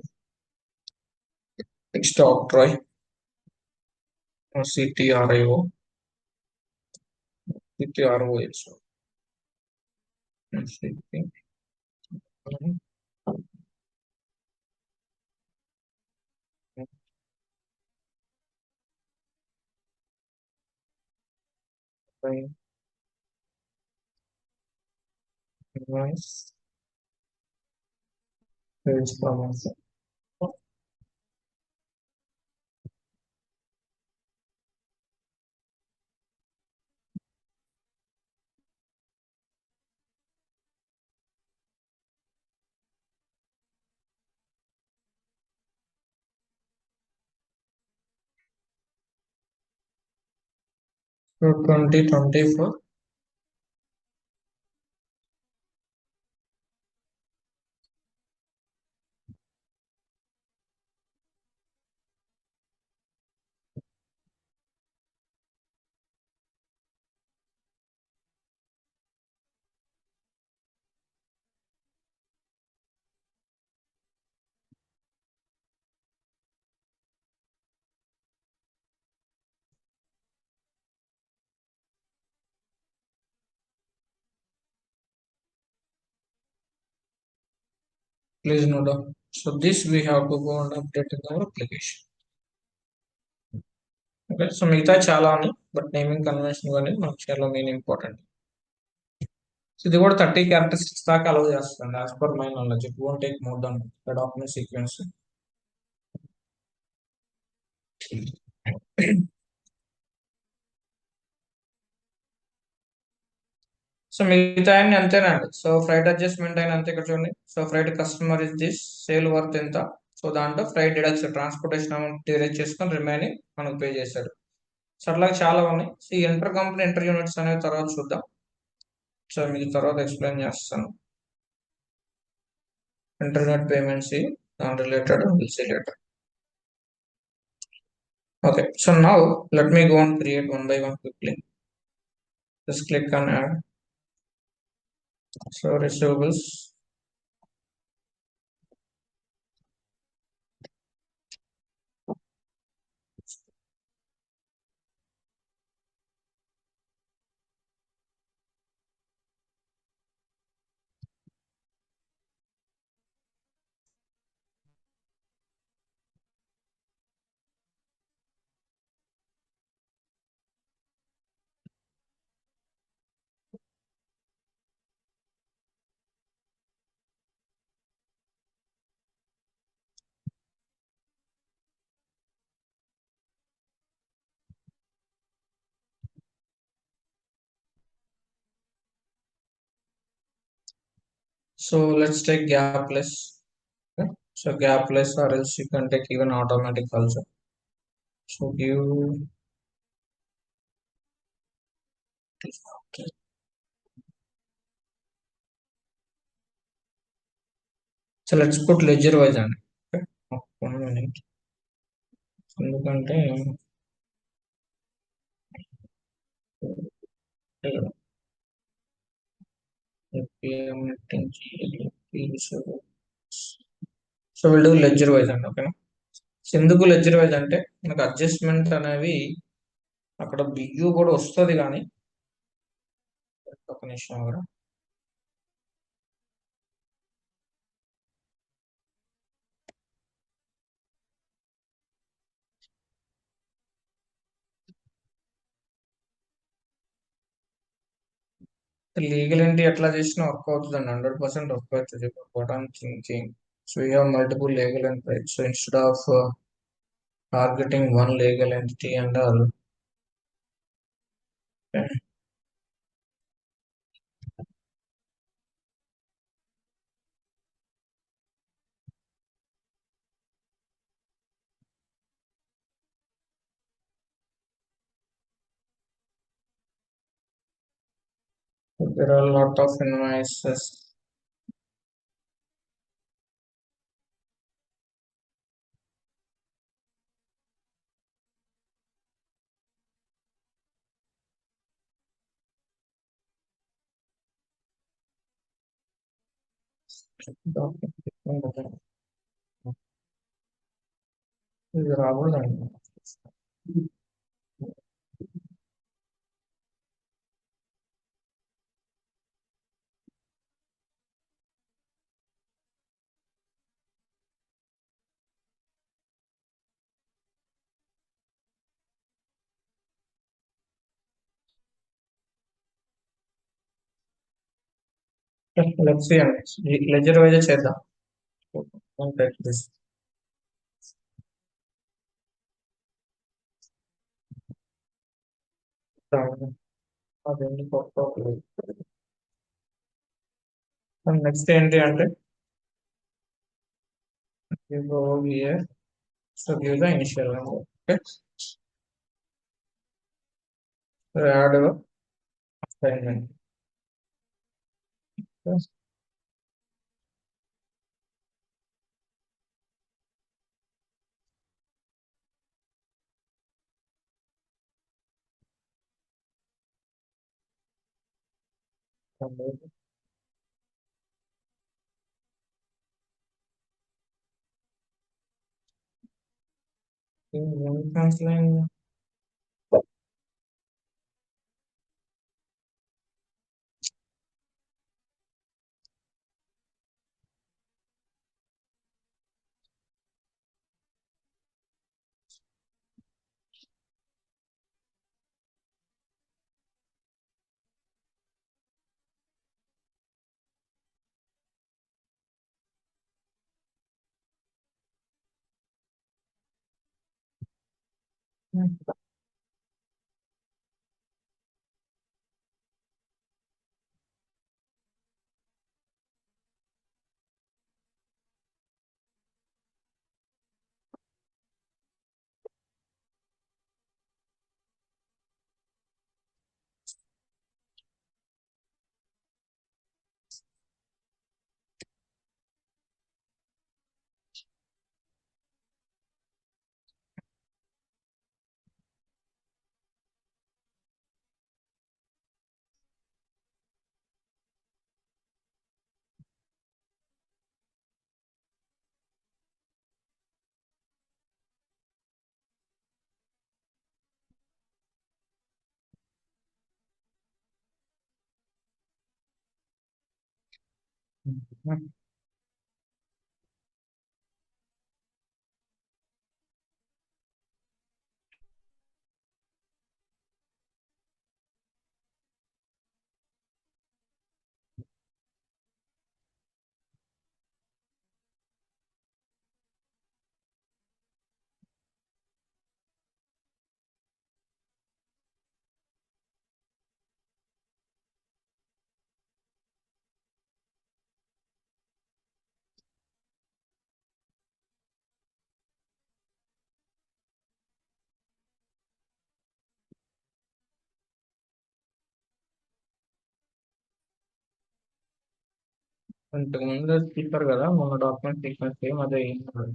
It's octroi or CTRIO. CTRO also. by invoice sales promotion. So 2024. Please note down. So this we have to go and update in our application. Okay, so మిగతా చాలా ఉన్నాయి but naming convention అనేది మనకు చాలా main important. So ఇది కూడా 30 characteristics దాకా allow చేస్తుంది as per my knowledge. It won't take more than the document sequence. So మిగతా అన్ని అంతేనండి. సో ఫ్రైట్ అడ్జస్ట్మెంట్ అయిన అంతే ఇక్కడ చూడండి. So freight customer is this, sale worth ఎంత, సో దాంట్లో freight deduction transportation amount deduct చేసుకొని రిమైనింగ్ మనకు పే చేశాడు. సో అట్లా చాలా ఉన్నాయి. సో ఈ ఇంటర్ కంపెనీ ఇంటర్ యూనిట్స్ అనేవి తర్వాత చూద్దాం. సో మీకు తర్వాత ఎక్స్ప్లెయిన్ చేస్తాను. ఇంటర్నెట్ పేమెంట్స్ దాని related will see later. Okay, so now let me go and create one by one quickly. Just click on add. So receivables. So let's take gapless. Okay. So gapless or else you can take even automatic also. So give. Okay. So let's put ledger wise on it. Okay. 1 minute. ఎందుకంటే so వీళ్ళు ledger wise అండి. ఓకేనా. So ఎందుకు ledger wise అంటే మనకు adjustment అనేవి అక్కడ బిగ్యూ కూడా వస్తుంది కానీ ఒక నిమిషం కూడా లీగల్ ఎంట్రీ ఎట్లా చేసినా వర్క్ అవుతుందండి. 100% వర్క్ అవుతుంది. What I'm thinking. So you have multiple legal entry. So instead of targeting one legal entity and all. Okay. There are a lot of invoices. ఇది రాకూడదండి. లెట్స్ సీ అండి, ledger wise చేద్దాం. Don't take this. అదేంటి next ఏంటి అంటే you go here, so give the initial number. Okay, so add a assignment. Okay. Line. ఇంతకు ముందు చెప్పారు కదా, మొన్న డాక్యుమెంట్ సీక్వెన్స్ సేమ్ అదే అయింది.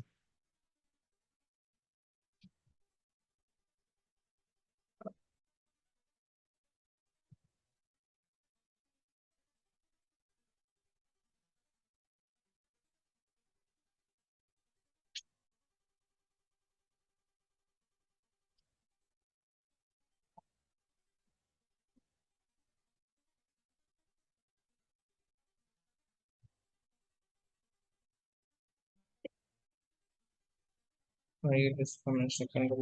సెకండ్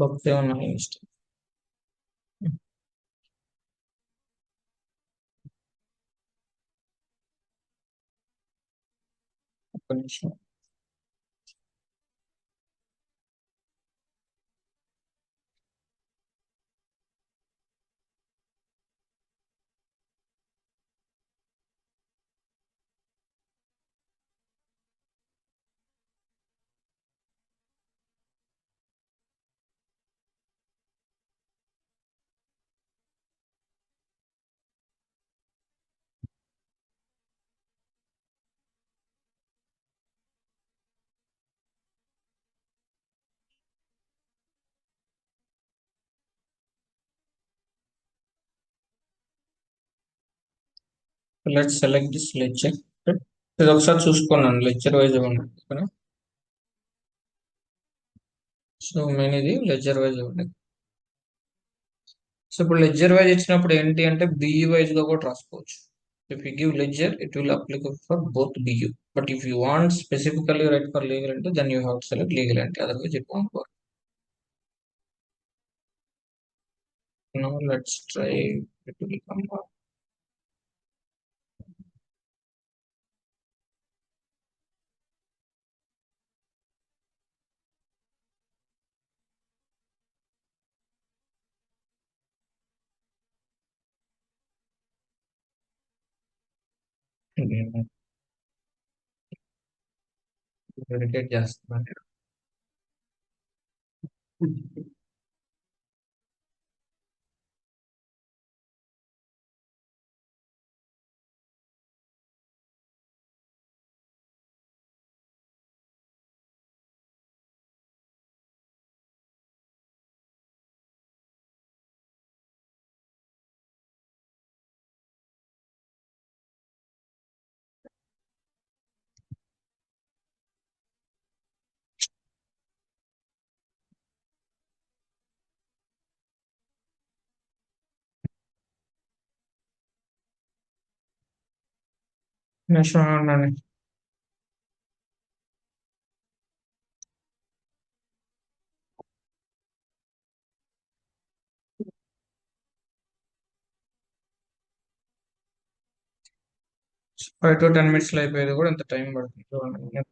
బగ్స్ ఏమన్నా ఇష్టం. ఒక్క నిమిషం. Let's select this lecture. ఇది ఒకసారి చూసుకున్నాను, లెక్చర్ వైజ్ ఉంది. సో మెయిన్ ఇది లెక్చర్ వైజ్ ఉంది. సో ఇప్పుడు లెక్చర్ వైజ్ ఇచ్చినప్పుడు ఏంటి అంటే బిఈ వైజ్ గా కూడా రాసుకోవచ్చు. If you give ledger, it will applicable for both BU. But if you want specifically write for legal entity, then you have to select legal entity. Otherwise, it won't work. Now let's try it will come up. Irritate చేస్తున్నాను. నిమిషం ఉండండి. Five to 10 minutes లో అయిపోయేది కూడా ఇంత time పడుతుంది చూడండి.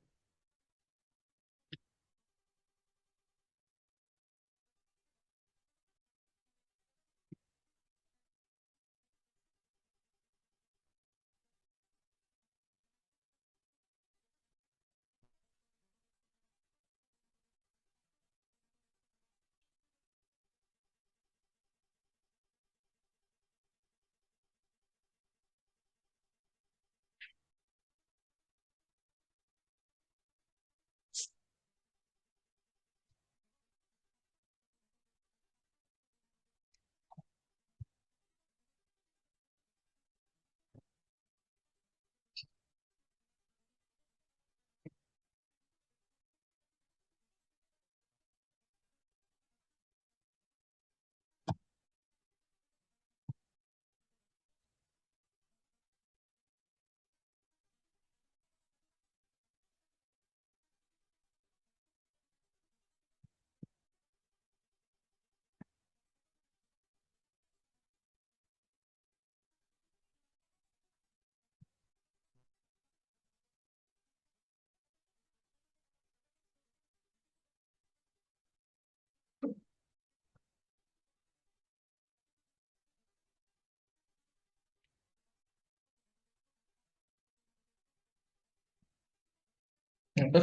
Okay,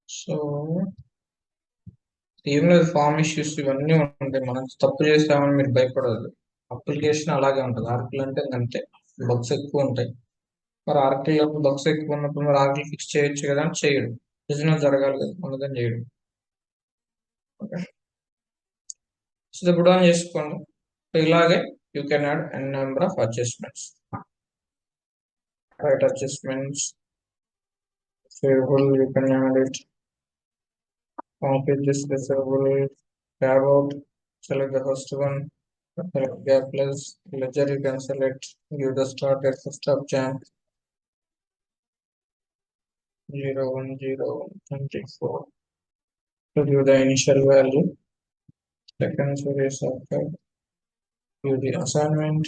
so ఏం లేదు, ఫామ్ ఇష్యూస్ ఇవన్నీ ఉంటాయి. మనం తప్పు చేసామని మీరు భయపడదు. అప్లికేషన్ అలాగే ఉంటుంది. ఆర్కిల్ అంటే అంతే, బగ్స్ ఎక్కువ ఉంటాయి. మరి ఆర్కిల్ బగ్స్ ఎక్కువ ఉన్నప్పుడు మరి ఆర్కిల్ ఫిక్స్ చేయొచ్చు కదా అని చేయడు. బిజినెస్ జరగాలి కదా, అందుకని చేయడు. ఓకే, సో ఇప్పుడు ఆన్ చేసుకోండి. సో ఇలాగే you can add N number of adjustments. Right adjustments, favorable, you can add it. Complete this disable, tab out, select the first one, select gap plus, ledger you can select, give the start at 1st of Jan, 01/01/24, to give the initial value, second series of give the assignment,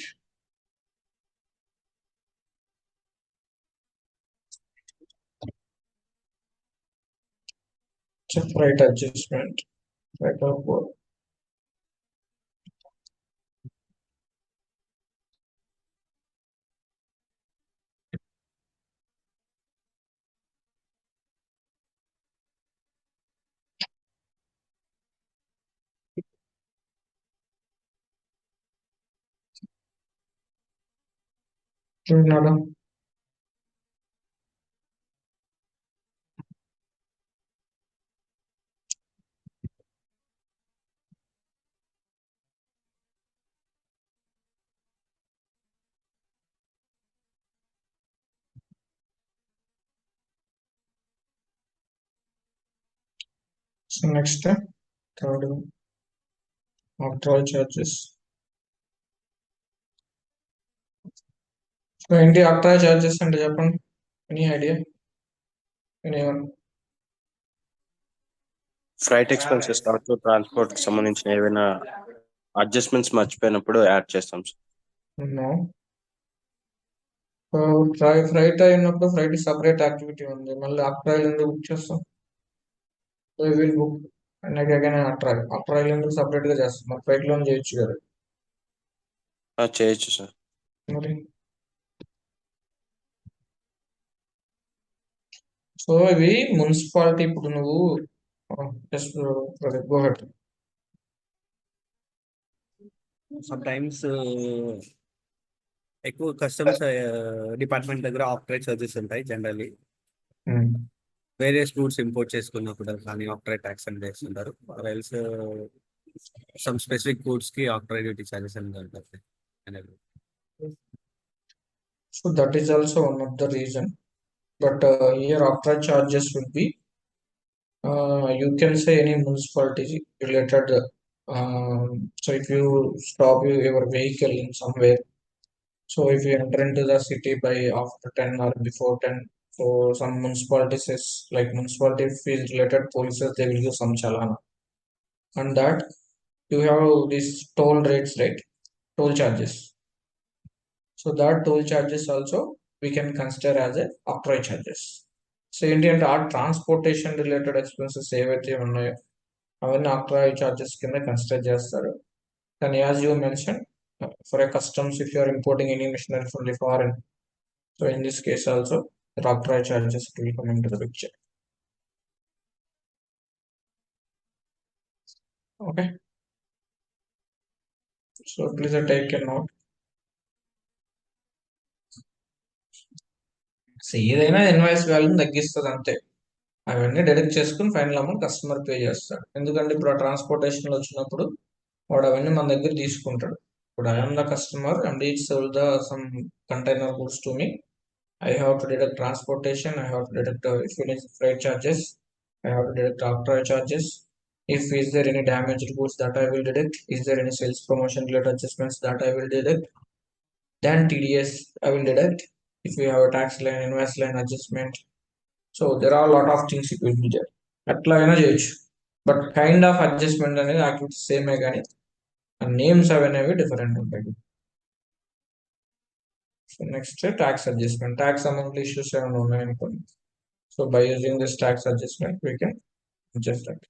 check right adjustment, right upward. చూడన్నాడా? So next third one, after all charges. So ఏంటి octroi charges అంటే చెప్పండి, any idea, any freight expenses కావచ్చు, transport కి సంబంధించిన ఏవైనా adjustments మర్చిపోయినప్పుడు add చేస్తాం సార్. నో. ఫ్రైట్ అయినప్పుడు ఫ్రైట్ సపరేట్ యాక్టివిటీ ఉంది, మళ్ళీ అక్ట్రాయిల్ ఎందుకు బుక్ చేస్తాం? Will book and again octroi ఎందుకు సపరేట్ గా చేస్తాం? మరి ఫ్లైట్ లోనే చేయొచ్చు కదా చేయొచ్చు సార్. మరి. సో ఇవి మున్సిపాలిటీ, ఇప్పుడు నువ్వు జస్ట్ గో హెడ్. సమ్టైమ్స్ ఎక్కువ కస్టమ్స్ డిపార్ట్మెంట్ దగ్గర ఆఫ్టర్ చార్జెస్ ఉంటాయి జనరల్లీ. వేరియస్ గూడ్స్ ఇంపోర్ట్ చేసుకున్నప్పుడు కానీ ఆఫ్టర్ ట్యాక్స్ అని చేస్తుంటారు. ఎల్స్ సమ్ స్పెసిఫిక్ గూడ్స్ కి ఆఫ్టర్ డ్యూటీ చార్జెస్ అని ఉంటుంది అనేది. So that is also one of the reason, but here after charges will be you can say any municipality related. So if you stop your vehicle in somewhere, so if you enter into the city by after 10 or before 10, so some municipalities is like municipality fees related policies, they will give some chalana, and that you have these toll rates, right? Toll charges. So that toll charges also we can consider as a octroi charges. So ఏంటి అంటే ఆ transportation related expenses ఏవైతే ఉన్నాయో అవన్నీ octroi charges కింద consider చేస్తారు. And as you mentioned, for a customs, if you are importing any machinery from the foreign, so in this case also the octroi charges will come into the picture. Okay, so please take a note. So ఏదైనా invoice వాల్యూని తగ్గిస్తుంది అంతే, అవన్నీ డెడక్ట్ చేసుకుని final amount customer pay చేస్తాడు. ఎందుకంటే ఇప్పుడు ఆ ట్రాన్స్పోర్టేషన్ వచ్చినప్పుడు వాడు అవన్నీ మన దగ్గర తీసుకుంటాడు. ఇప్పుడు I'm the customer and each sold the sum container goods to me, I have to deduct transportation, I have to deduct if it is freight charges, I have to deduct octroi charges. If is there any damaged goods, that I will deduct. Is there any sales promotion related adjustments, that I will deduct. Then TDS I will deduct. If you have a tax line, invoice line adjustment, so there are a lot of things it will be there. అట్లా అయినా చేయొచ్చు, but kind of adjustment అనేది activity సేమే కానీ names అవనేవి different ఉంటాయి. So next tax adjustment, tax amount issues are known. So by using this tax adjustment, we can adjust that.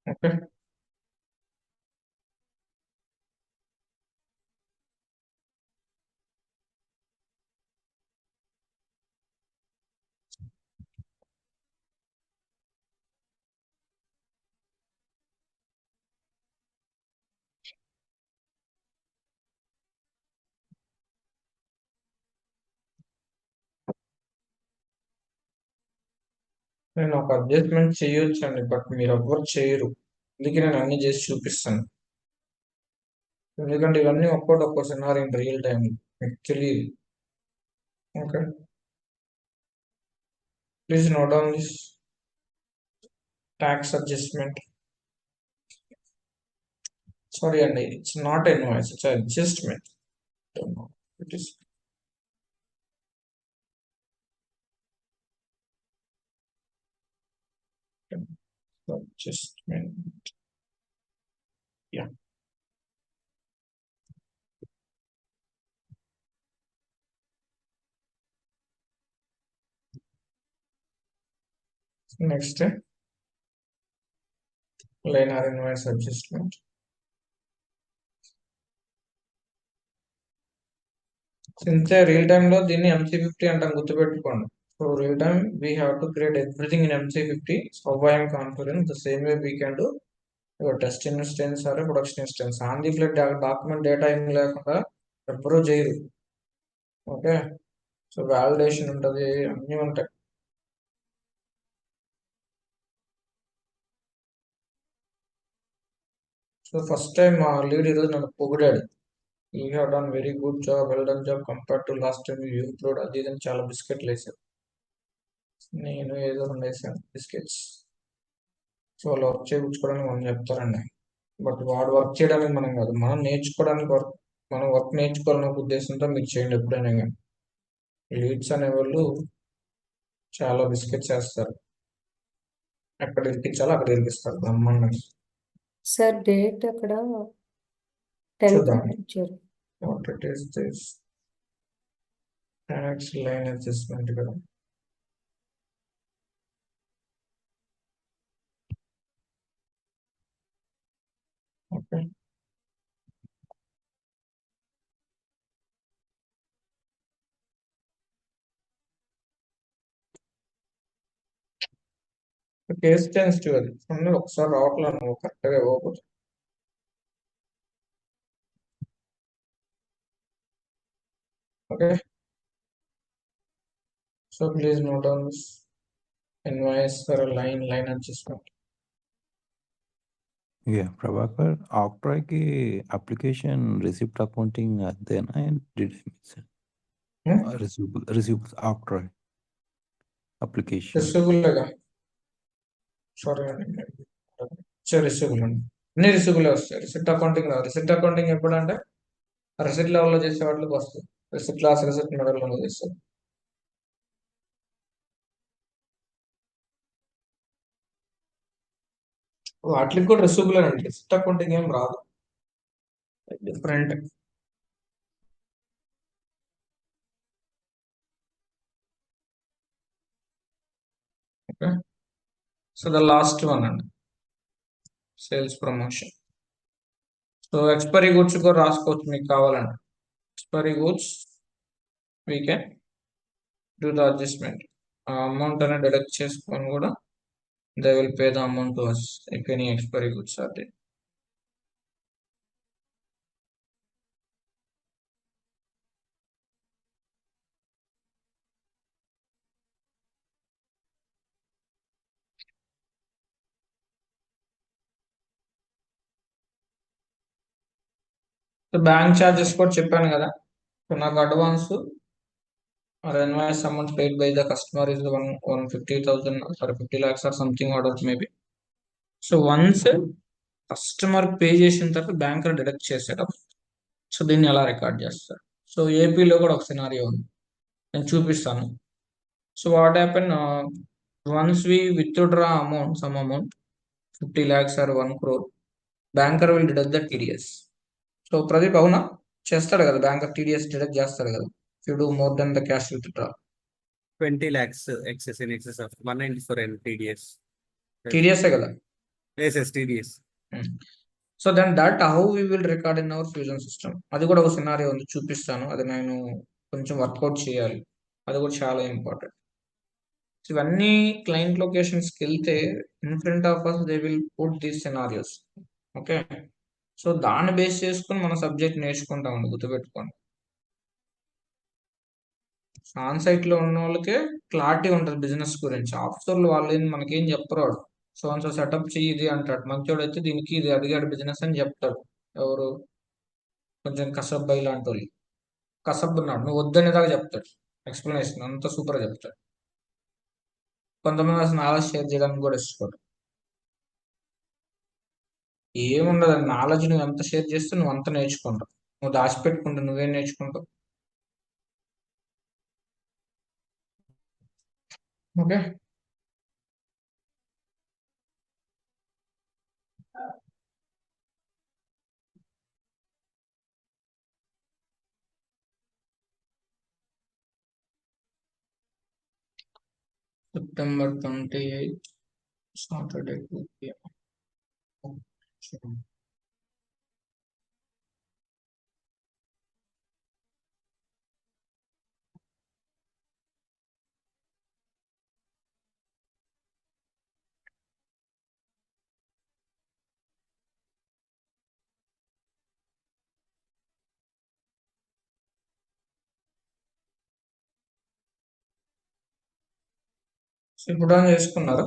Okay. నేను ఒక adjustment చేయొచ్చండి, బట్ మీరు ఎవ్వరు చేయరు. అందుకే నేను అన్ని చేసి చూపిస్తాను, ఎందుకంటే ఇవన్నీ ఒక్కటి scenario in real time actually. Okay, please note down this tax adjustment. Sorry, and it's not invoice, it's an adjustment. Don't know. It is adjustment. Yeah. Next, linear invoice adjustment. Since real time లో దీన్ని MC50 అంటాం, గుర్తుపెట్టుకోండి. So real time we have to create everything in MC50. So I am confident the same way we can do your test instance or production instance. On the fly document data ఏం లేకుండా ఎప్పుడూ చేయరు. Okay, so validation ఉంటుంది, అన్నీ ఉంటాయి. So first time మా lead ఈరోజు నన్ను పొగిడాడు. You have done very good job, well done job compare to last time you improved, అది ఇది అని చాలా బిస్కెట్లు వేసాను. నేను ఏదో 2 వేసాను బిస్కెట్స్. సో వాళ్ళు వర్క్ చేయించుకోవడానికి మనం చెప్తారండి. బట్ వాడు వర్క్ చేయడానికి మనం కాదు, మనం నేర్చుకోవడానికి మనం వర్క్ నేర్చుకోవాలనే ఉద్దేశంతో మీరు చేయండి ఎప్పుడైనా కానీ. లీడ్స్ అనేవాళ్ళు చాలా బిస్కెట్స్ వేస్తారు. ఎక్కడ ఇరికించాలో అక్కడ ఇరికిస్తారు బ్రహ్మాండంగా. సార్ డేట్ అక్కడ 10th చూద్దాం. ఇచ్చారు. What it is this tax line adjustment కదా. ఓకే, కేస్ సెన్సిటివ్ అది ఉన్నది ఒకసారి రావట్లేదు, నువ్వు కరెక్ట్గా ఇవ్వకపోతే. Okay, so please note down this invoice for line adjustment. Yeah, Prabhakar, Octroi की application receipt accounting देना है, did I miss it? Receivables Octroi application. Receivable లేగా, సారీ అండి, రిసీవబుల్ అండి, అన్ని రిసీవబుల్ వస్తాయి. రిసిట్ అకౌంటింగ్ రాదు. రిసిట్ అకౌంటింగ్ ఎప్పుడంటే రిసిట్ లెవెల్లో చేసే వాటికి వస్తుంది. రిసిట్ క్లాస్, రిసిట్ మోడల్లో చేస్తారు. వాటికి కూడా రిసీవబుల్ అండి, రిసిట్ అకౌంటింగ్ ఏం రాదు, different. Okay, so the last one అండి, sales promotion. So expiry goods కూడా రాసుకోవచ్చు మీకు కావాలండి. Expiry goods we can do the adjustment. ఆ అమౌంట్ అనేది డిడక్ట్ చేసుకొని కూడా they will pay the amount to us if any expiry goods are there. Bank charges కూడా చెప్పాను కదా. సో నాకు advance or invoice amount paid by the customer is 150,000 or 50 lakhs or something order maybe. So once customer pay చేసిన తర్వాత bank deduct చేసేటప్పుడు, so దీన్ని ఎలా record చేస్తారు. సో ఏపీలో కూడా ఒక సినారియో ఉంది, నేను చూపిస్తాను. So what happen, once we withdraw amount, some amount 50 lakhs or 1 crore, banker will deduct the TDS. So Pradeep అవునా, చేస్తాడు కదా బ్యాంకర్, టీడీఎస్ డిడక్ట్ చేస్తాడు కదా if you do more than the cash withdrawal. 20 lakhs excess in excess of 194 and TDS. TDS కదా. Yes, TDS. So then that how we will record in our fusion system. అది కూడా ఒక scenario ఉంది, చూపిస్తాను. అది నేను కొంచెం వర్కౌట్ చేయాలి, అది కూడా చాలా ఇంపార్టెంట్. ఇవన్నీ క్లయింట్ లొకేషన్స్కి వెళ్తే in front of us they will put these scenarios. Okay, so దాన్ని బేస్ చేసుకుని మన సబ్జెక్ట్ నేర్చుకుంటామండి, గుర్తుపెట్టుకోండి. ఆన్ సైట్ లో ఉన్న వాళ్ళకే క్లారిటీ ఉంటుంది బిజినెస్ గురించి. ఆఫీసర్లు వాళ్ళు మనకేం చెప్పరు. సో అండ్ సో సెటప్ చెయ్యి ఇది అంటాడు, మంచోడు అయితే దీనికి ఇది అడిగాడు బిజినెస్ అని చెప్తాడు. ఎవరు, కొంచెం కసబ్బై లాంటి వాళ్ళు. కసబ్ ఉన్నాడు, నువ్వు వద్దనేదాకా చెప్తాడు, ఎక్స్ప్లెనేషన్ అంతా సూపర్ చెప్తాడు. కొంతమంది అసలు నాలెడ్జ్ షేర్ చేయడానికి కూడా ఇష్టపడు. ఏముండదు, నాలెడ్జ్ నువ్వు ఎంత షేర్ చేస్తే నువ్వు అంత నేర్చుకుంటావు. నువ్వు దాచిపెట్టుకుంటావు, నువ్వేం నేర్చుకుంటావు. Okay, September 28th, Saturday 2 p.m. ఇప్పుడు ఆన్ చేసుకున్నారా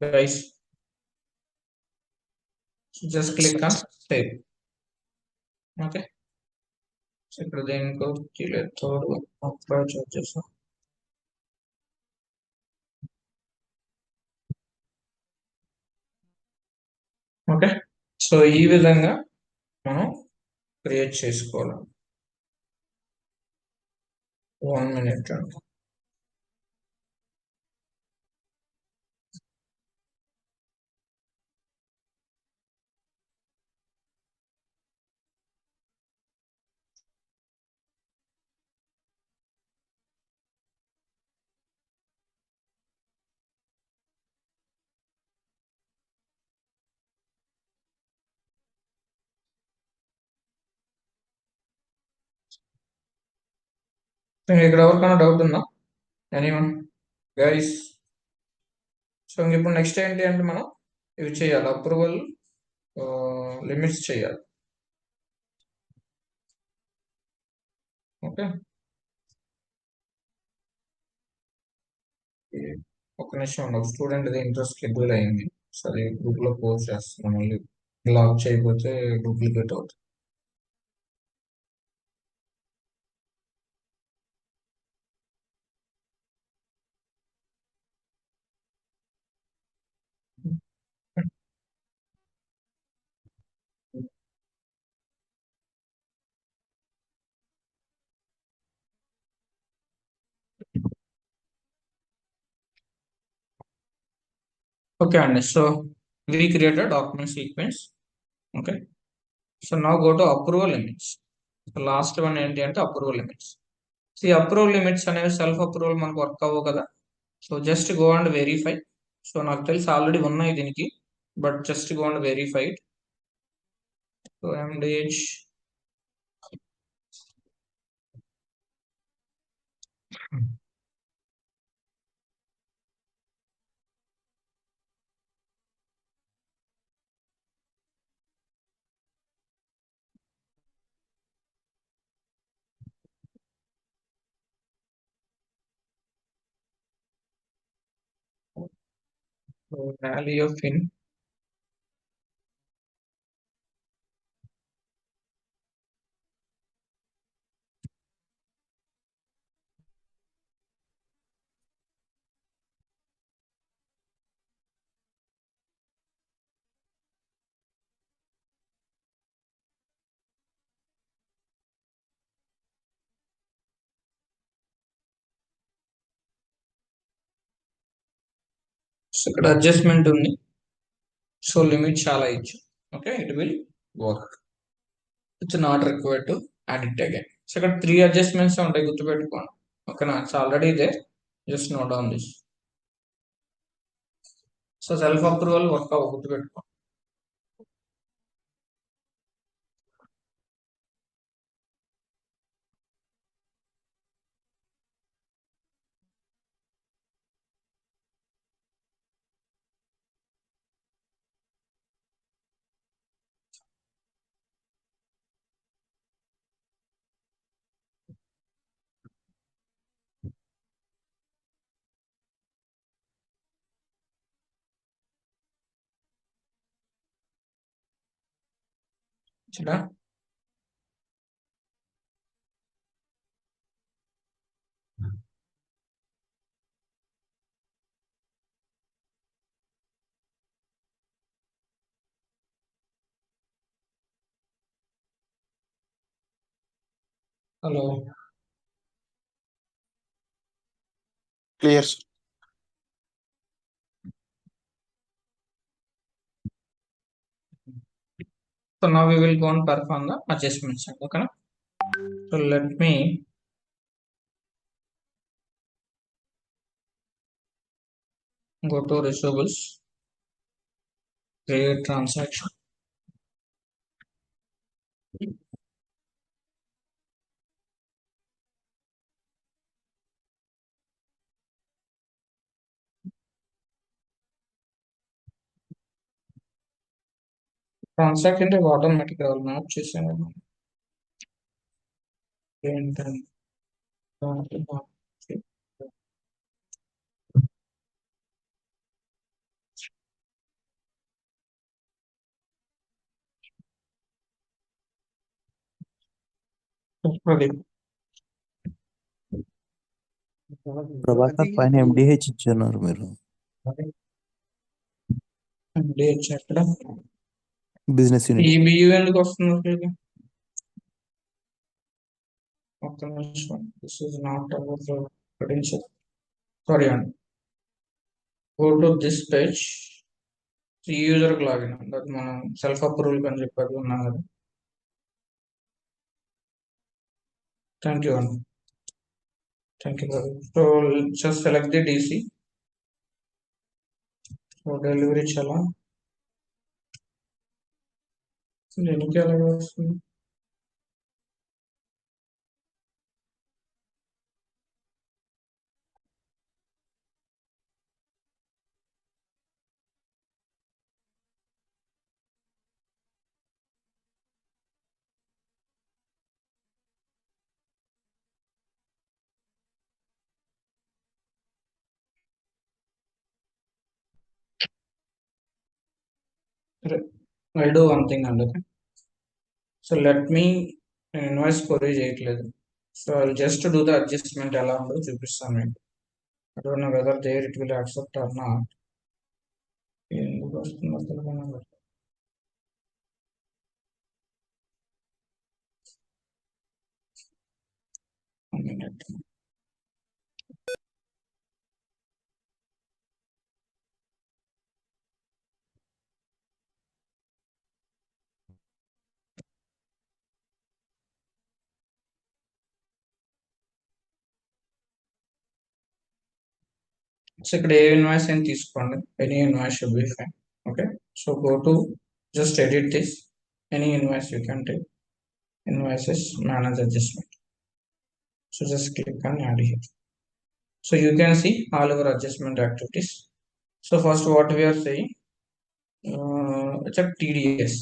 guys? just click on save. Okay, so ఇప్పుడు దీనికి తోడు అప్లై చేసేసాం. ఓకే, సో ఈ విధంగా మనం క్రియేట్ చేసుకోవాలి. 1 minute అండి. ఇక్కడ ఎవరికైనా డౌట్ ఉందా? Anyone guys? సో ఇప్పుడు నెక్స్ట్ ఏంటి అంటే మనం ఇవి చేయాలి, అప్రూవల్ లిమిట్స్ చేయాలి. ఓకే, ఒక నిమిషం ఉండవు. స్టూడెంట్ ఇంట్రెస్ట్ షెడ్యూల్ అయింది, సరే గ్రూప్ లో పోస్ట్ చేస్తున్నాం. మళ్ళీ లాక్ చేయకపోతే డూప్లికేట్ అవుతుంది. Okay, and so we create a document sequence. Okay, so now go to approval limits. So last one ఏంటి అంటే approval limits. See, approval limits అనేవి సెల్ఫ్ అప్రూవల్ మనకు వర్క్ అవ్వవు కదా. So just go and verify. So నాకు తెలిసి already ఉన్నాయి దీనికి, but just go and verify. So MDH value of in so ఇక్కడ అడ్జస్ట్మెంట్ ఉంది. సో లిమిట్ చాలా ఇచ్చు. Okay, it will work. It's not required to add it again. So ఇక్కడ 3 adjustments ఉంటాయి, గుర్తుపెట్టుకోండి. ఓకేనా, it's already there, just note down this. So self approval work అవ్వ, గుర్తుపెట్టుకోండి. చూడా, hello, clear. so now we will go and perform the adjustments. Okay, so let me go to receivables, create transaction. Transaction automatic map చేసాను. ఏంటంటే ప్రదీప్. ప్రభాకర్ పైన MDH ఇచ్చున్నారు మీరు. Dates ఎక్కడ business unit ఈబియు ఎందుకు వస్తుంది అసలు? ఒక్క నిమిషం. This is not our credential. Sorry అండి. Go to this page. ఈ యూజర్ లాగిన్ అది మనం సెల్ఫ్ అప్రూవల్ అని చెప్పి ఉన్నాం కదా. థ్యాంక్ యూ అండి. Thank you. So just select the DC. So delivery చాలా దీనికి ఎలాగ వస్తుంది? I'll do one thing అండి. సో లెట్ మీ నేను ఇన్వాయిస్ కొరీ చేయట్లేదు. So I just do the adjustment ఎలా ఉందో చూపిస్తాను మీకు. I don't know whether there it will accept or not. ఎందుకు వస్తుందో తెలియదు. One minute. సో ఇక్కడ ఏ ఇన్వాయిస్ అయినా తీసుకోండి. Any invoice should be fine. Okay. So go to just edit this. Any invoice you can take. Invoices manage adjustment. So just click on add here. So you can see all our adjustment activities. So first what we are saying, it's a TDS.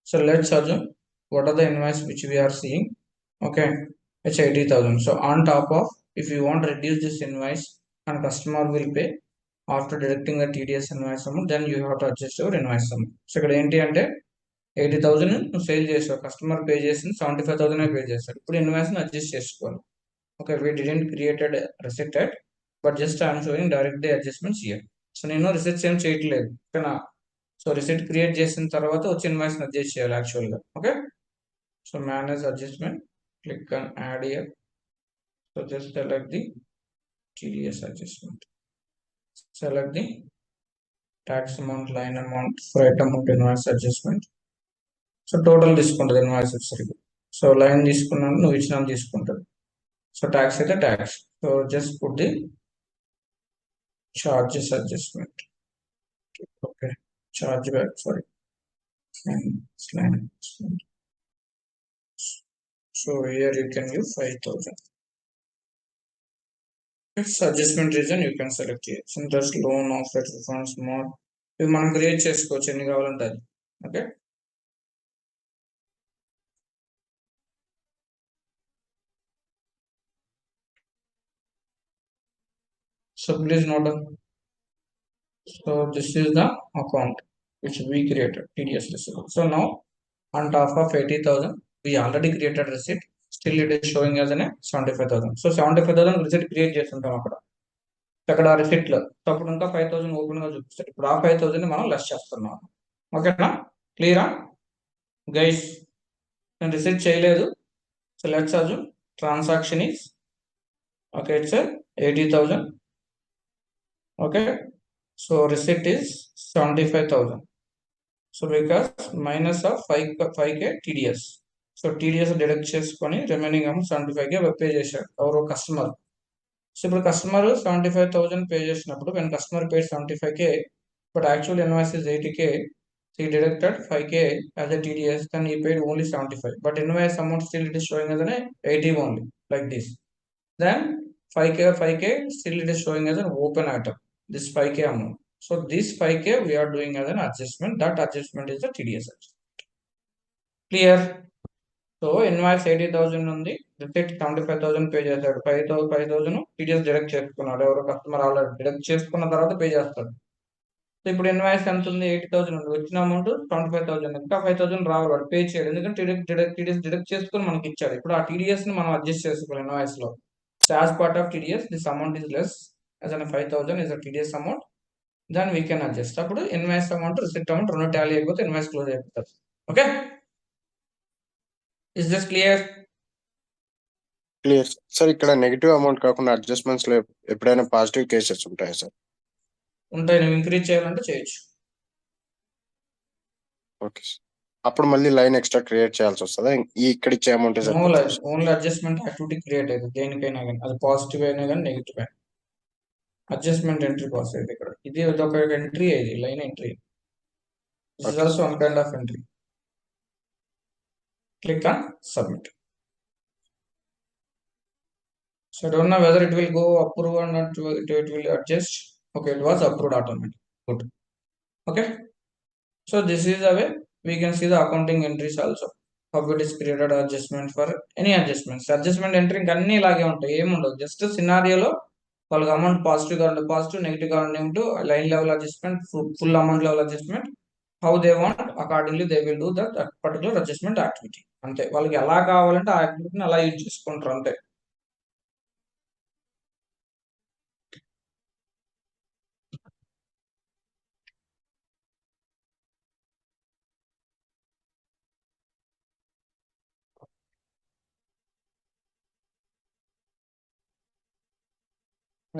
So let's assume what are the invoice which we are seeing. Okay, it's 80,000. So on top of, if you want to reduce this invoice and customer will pay after deducting the TDS invoice amount, then you have to adjust your invoice amount. So ఇక్కడ ఏంటి అంటే 80,000 నువ్వు sale చేసావు, customer pay చేసింది 75,000 pay చేస్తాడు. ఇప్పుడు invoice adjust చేసుకోవాలి. Okay, we didn't created receipt yet, but just I am showing direct the adjustments here. So నేను రిసిప్ట్స్ ఏం చేయట్లేదు ఓకేనా. సో రిసిప్ట్ క్రియేట్ చేసిన తర్వాత వచ్చి ఇన్వాయిస్ అడ్జస్ట్ చేయాలి యాక్చువల్గా. Okay. So manage adjustment, click on add here. So just select the TDS adjustment, select the tax amount, line amount, freight amount, invoice adjustment. So total తీసుకుంటుంది invoice వచ్చేసరికి. So line తీసుకున్నాను, నువ్వు ఇచ్చిన తీసుకుంటుంది. So tax అయితే tax. So just put the charges adjustment. Okay, charge back, sorry, and line. So here you can use 5,000. If adjustment region you can select here. Interest, loan, offset, refunds, more. ఇవి మనం create చేసుకోవచ్చు ఎన్ని కావాలంటే అది. Okay. So please note down. So this is the account which we created, TDS receipt. So now on top of 80,000, we already created receipt. Still it is showing as an 75,000. So 75,000 receipt create చేస్తుంటాం అక్కడ. అక్కడ receipt లో so అప్పుడు ఇంకా 5,000 open గా చూపిస్తారు. ఇప్పుడు ఆ 5,000 మనం లెస్ చేస్తున్నాం. ఓకేనా, క్లియరా గైస్? నేను రిసీట్ చేయలేదు. So let's assume transaction is okay, it's 80,000. okay, so receipt is 75,000. so because minus of 5k TDS, so TDS deduct చేసుకొని రిమైనింగ్ అమౌంట్ 75k పే చేశాడు ఎవరో కస్టమర్. సో ఇప్పుడు కస్టమర్ 75,000 పే చేసినప్పుడు when customer paid 75k but actual invoice is 80k, so he deducted 5k as a TDS, then he paid only 75, but invoice amount still it is showing as an 80 only, like this. Then 5k still it is showing as an open item, this 5k amount. So this 5k we are doing as an adjustment. That adjustment is the TDS adjustment. Clear? So invoice 80,000 ఉంది, receipt 75,000 pay చేశాడు. 5,000 TDS deduct చేసుకున్నాడు ఎవరో customer. Already deduct చేసుకున్న తర్వాత pay చేస్తాడు. So ఇప్పుడు invoice ఎంత ఉంది, 80,000 ఉంది, వచ్చిన అమౌంట్ 25,000, ఇంకా 5,000 రావాలి, వాడు పే చేయడు, ఎందుకంటే టీడీఎస్ డిడక్ట్ చేసుకొని మనకి ఇచ్చాడు. ఇప్పుడు ఆ టీడీఎస్ ని మనం అడ్జస్ట్ చేసుకోవాలి ఇన్వాయిస్ లో. So as part of TDS this amount is less as an 5,000 is a TDS amount, then we can adjust. అప్పుడు ఇన్వాయిస్ అమౌంట్ రిసిప్ట్ అమౌంట్ రెండు టాలీ అయిపోతే ఇన్వాయిస్ క్లోజ్ అయిపోతుంది. Okay, is this clear? Clear sir. ఇక్కడ negative amount కాకుండా adjustments లో ఎప్పుడైనా positive cases ఉంటాయా sir? ఉంటాయి, నువ్వు ఇంక్రీజ్ చేయాలంటే చేయొచ్చు. Okay sir. అప్పుడు మళ్ళీ లైన్ ఎక్స్ట్రా క్రియేట్ చేయాల్సి వస్తుందా? ఇక్కడ ఇచ్చే amount only adjustment activity create అవుతుంది దేనికైనా కానీ, అది పాజిటివ్ అయినా కానీ నెగిటివ్ అయినా. అడ్జస్ట్మెంట్ ఎంట్రీ పాస్ అయితే ఇక్కడ ఇది ఒక ఎంట్రీ, ఇది line entry. This is also one kind of entry. Click on submit. So I don't know whether it will go approve or not, it will adjust. Okay, it was approved automatically. Good. Okay, so this is the way we can see the accounting entries also, how it is created adjustment for any adjustments. Adjustment entry అన్ని ఇలాగే ఉంటాయి, ఏముండదు. Just సినారియోలో వాళ్ళకి amount positive గా ఉంటే positive, negative గా ఉంటే line level adjustment, full amount level adjustment, how they want accordingly they will do that particular adjustment activity. అంతే, వాళ్ళకి ఎలా కావాలంటే ఆ యాక్టివిటీని అలా యూజ్ చేసుకుంటారు అంతే.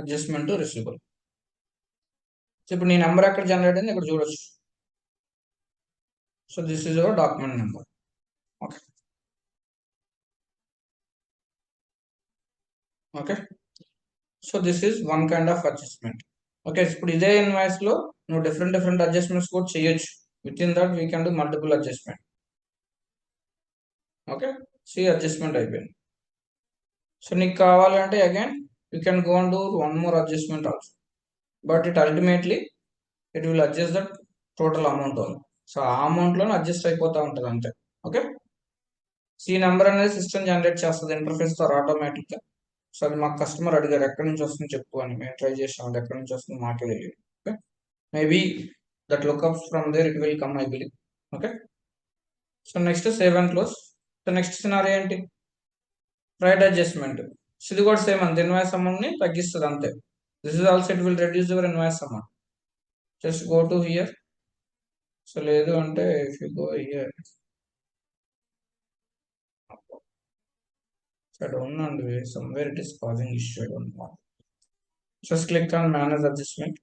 Adjustment receivable. ఇప్పుడు నీ నెంబర్ ఎక్కడ జనరేట్ అయింది ఇక్కడ చూడొచ్చు. So this is your document number. Okay okay, so this is one kind of adjustment. Okay, ఇప్పుడు ఇదే ఇన్వాయిస్ లో నువ్వు డిఫరెంట్ అడ్జస్ట్మెంట్స్ కూడా చేయొచ్చు. Within that we can do multiple adjustment. Okay, see adjustment అయిపోయింది. సో నీకు కావాలంటే again you can go and do one more adjustment also, but it ultimately it will adjust that total amount only. So ఆ amount లోనే adjust అయిపోతూ ఉంటుంది అంతే. Okay, C number అనేది system generate చేస్తుంది ఇంటర్ఫేస్ ద్వారా ఆటోమేటిక్ గా. సో అది మాకు కస్టమర్ అడిగారు ఎక్కడి నుంచి వస్తుంది చెప్పు అని, మేము ట్రై చేసాం, అది ఎక్కడి నుంచి వస్తుంది మాకే తెలియదు. Okay, maybe that lookups from there it will come I believe. Okay, so next save and close. So next scenario ఏంటి, రైట్ అడ్జస్ట్మెంట్. ఇది కూడా సేమ్ అంతే, ఇన్వాయిస్ అమౌంట్ ని తగ్గిస్తుంది అంతే. This is also it will reduce your invoice amount. Just go to here. So లేదు అంటే if you go here, I don't know, somewhere it is causing issue, I don't know. Just click on manage adjustment.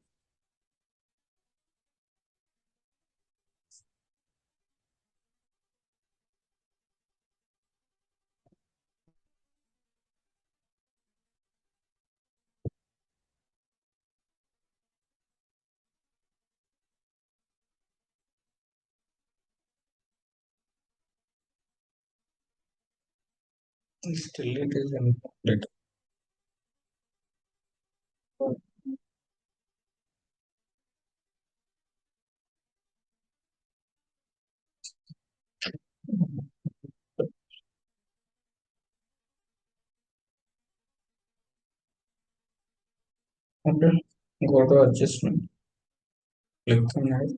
Still it is incomplete. Okay, go to adjustment, click on it,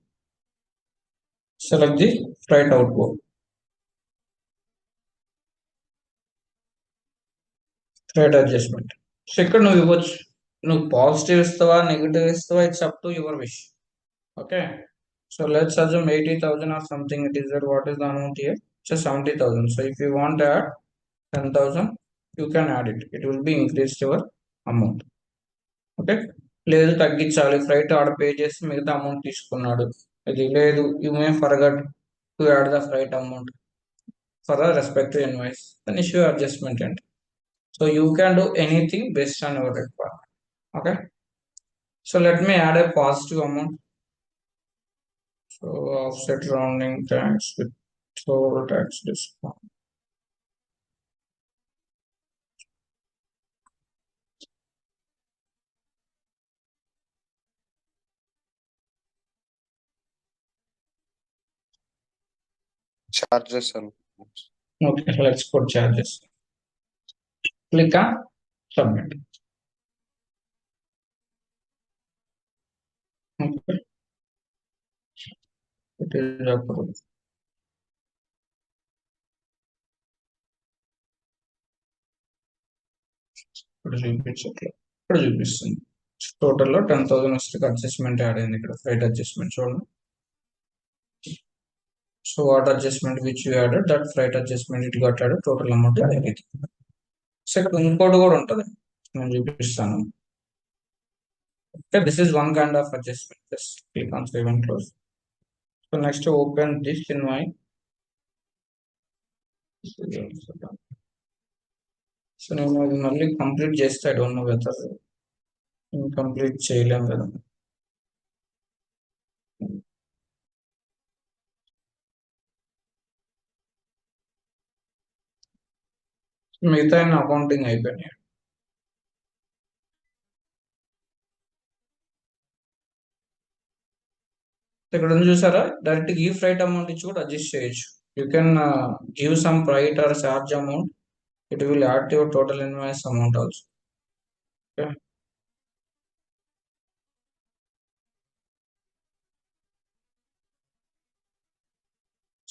select the freight outgo, freight adjustment. So ఇక్కడ నువ్వు ఇవ్వచ్చు, నువ్వు positive ఇస్తావా negative ఇస్తావా, it's up to your wish. Okay, so let's assume 80,000 or something it is there. What is the amount here? Just 70,000. So if you want to add 10,000 you can add it, it will be increased your amount. Okay, లేదు తగ్గించాలి, freight ఆడ pay చేసి మిగతా amount తీసుకున్నాడు, ఇది లేదు you may forget to add the freight amount for the respective invoice, then issue adjustment and so you can do anything based on your requirement. Okay, so let me add a positive amount. So offset rounding tax with total tax discount. Charges Okay, let's put charges. Click on submit. Okay. It is approved. ఇక్కడ చూపించట్లే, ఇక్కడ చూపిస్తుంది. టోటల్లో 10,000 వస్తే adjustment add అయింది ఇక్కడ, freight adjustment చూడండి. So what adjustment which you added, that freight adjustment it got added, total amount తగ్గింది. So ఇక్కడ ఇంకోటి కూడా ఉంటుంది, నేను చూపిస్తాను. Okay, this is one kind of adjustment. Just click on save and close. So next open this invoice. So నేను అది మళ్ళీ కంప్లీట్ చేస్తే I don't know whether complete చేయలేం కదా. మిగతా అకౌంటింగ్ అయిపోయినాయి. ఇక్కడ ఉంది చూసారా, డైరెక్ట్ ఈ ఫ్రైట్ అమౌంట్ ఇచ్చి కూడా అడ్జస్ట్ చేయొచ్చు. You can give some freight or charge amount, it will add to your total invoice amount also.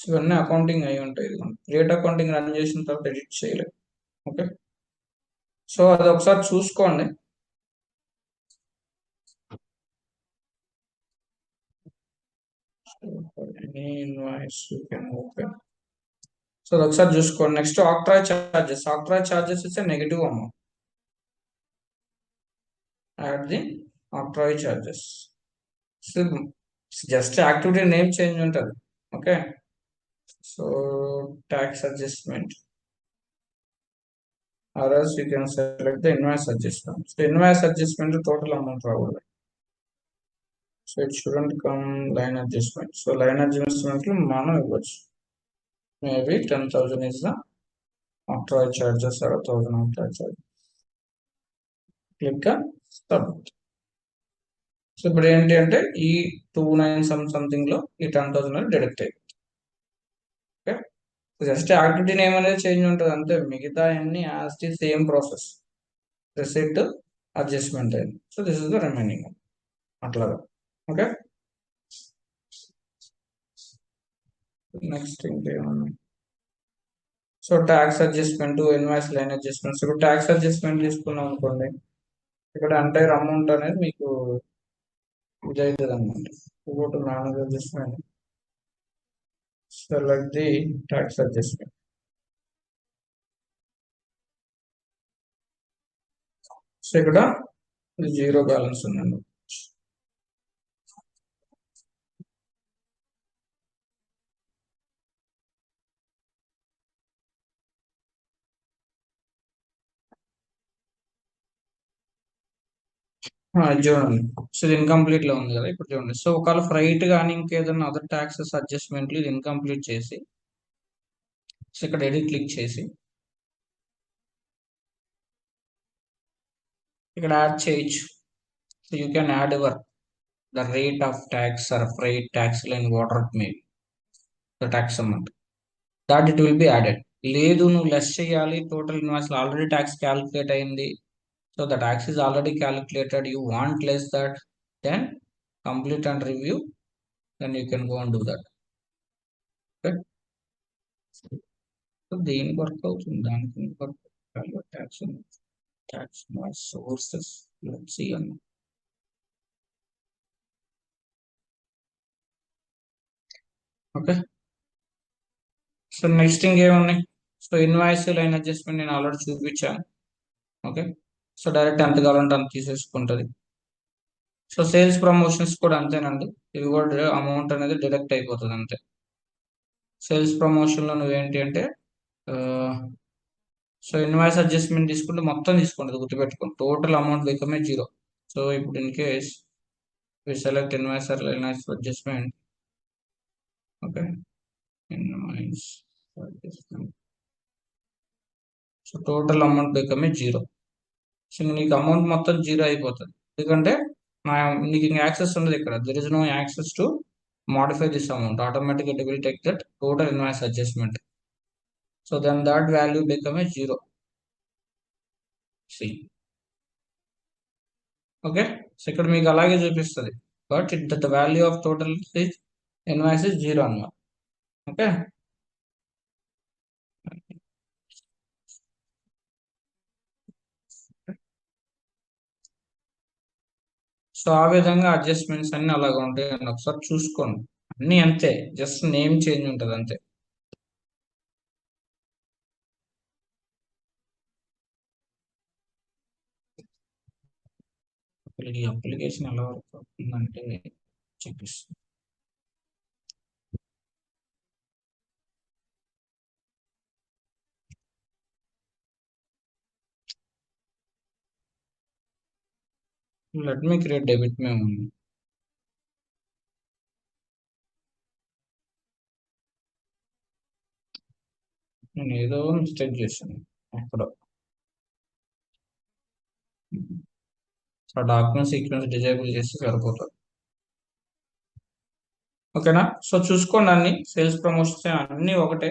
ఇవన్నీ అకౌంటింగ్ అయి ఉంటాయి. రేట్ అకౌంటింగ్ రన్ చేసిన తర్వాత ఎడిట్ చేయలేదు. ఓకే, సో అది ఒకసారి చూసుకోండి. Invoice you can open. So అది ఒకసారి చూసుకోండి. Next octroi charges. Octroi charges ఇస్తే negative amount. Add the octroi charges. Just activity name change ఉంటుంది. Okay, so tax adjustment or else you can select the invoice adjustment. So invoice adjustment total amount రావాలి. So it shouldn't come line adjustment. So line adjustment లో మనం ఇవ్వచ్చు. Maybe 10,000 is the octroi charges or 1,000 octroi charges. Click on submit. So ఇప్పుడు ఏంటి అంటే ఈ 29 something లో ఈ 10,000 డిడక్ట్ అయిపోతుంది. ఓకే, జస్ట్ యాక్టివిటీ నేమ్ అనేది చేంజ్ ఉంటుంది అంతే, మిగతా అన్ని as the same process. Receipt adjustment అయింది. So this is the remaining అట్లాగా. ఓకే, నెక్స్ట్ ఇంకేమన్నా. So tax adjustment, invoice line adjustments. ఇప్పుడు ట్యాక్స్ అడ్జస్ట్మెంట్ తీసుకున్నాం అనుకోండి, ఇక్కడ ఎంటైర్ అమౌంట్ అనేది మీకు ఇది అవుతుంది అనమాట. ఇంకోటి manage adjustment, select the tax adjustment. So ఇక్కడ జీరో బ్యాలెన్స్ ఉందండి. చూడండి, సో ఇది ఇన్కంప్లీట్ లో ఉంది కదా. ఇప్పుడు చూడండి, సో ఒకవేళ ఫ్రైట్ కానీ ఇంకేదైనా అదర్ ట్యాక్సెస్ అడ్జస్ట్మెంట్లు ఇది ఇన్కంప్లీట్ చేసి, సో ఇక్కడ ఎడిట్ క్లిక్ చేసి ఇక్కడ యాడ్ చేయొచ్చు. So you can add your the rate of tax or freight tax line water it may the tax amount that it will be added. లేదు నువ్వు less చేయాలి, total invoice already tax calculate అయింది, so the tax is already calculated, you want less that, then complete and review, then you can go and do that. Okay, so దేనికి work అవుతుంది, దానికి work tax sources. Let's see. Okay, so next ఇంకేమున్నాయి. So invoice line adjustment నేను already చూపించాను. Okay, so direct ఎంత కావాలంటే అంత తీసేసుకుంటుంది. So sales promotions కూడా అంతేనండి, ఇవి కూడా అమౌంట్ అనేది డిడక్ట్ అయిపోతుంది అంతే. సేల్స్ ప్రమోషన్లో నువ్వేంటి అంటే సో ఇన్వాయిస్ అడ్జస్ట్మెంట్ తీసుకుంటే మొత్తం తీసుకుంటుంది, గుర్తుపెట్టుకోండి. Total amount become zero. So ఇప్పుడు in case we select invoice or invoice adjustment. Okay, invoice adjustment. So total amount become zero. So నీకు అమౌంట్ మొత్తం జీరో అయిపోతుంది, ఎందుకంటే నీకు ఇంకా యాక్సెస్ ఉండదు ఇక్కడ. There is no access to modify this amount. Automatically it will take that total invoice adjustment. So then that value become a zero. See, okay, so ఇక్కడ మీకు అలాగే చూపిస్తుంది, but the value of total is invoice is 0 అన్నమాట. Okay, so ఆ విధంగా adjustments అన్ని అలాగ ఉంటాయి అని ఒకసారి చూసుకోండి. అన్ని అంతే, జస్ట్ నేమ్ చేంజ్ ఉంటుంది అంతే. ఈ అప్లికేషన్ ఎలా వర్క్ అవుతుందంటే చూపిస్తుంది. లెట్ మీ క్రియేట్ డెబిట్ మేము నేను ఏదో మిస్టేక్ చేశాను ఎక్కడో. ఆ డాక్యుమెంట్ సీక్వెన్స్ డిజేబుల్ చేసి సరిపోతుంది. ఓకేనా, సో చూసుకోండి అన్ని సేల్స్ ప్రమోషన్స్ అన్ని ఒకటే,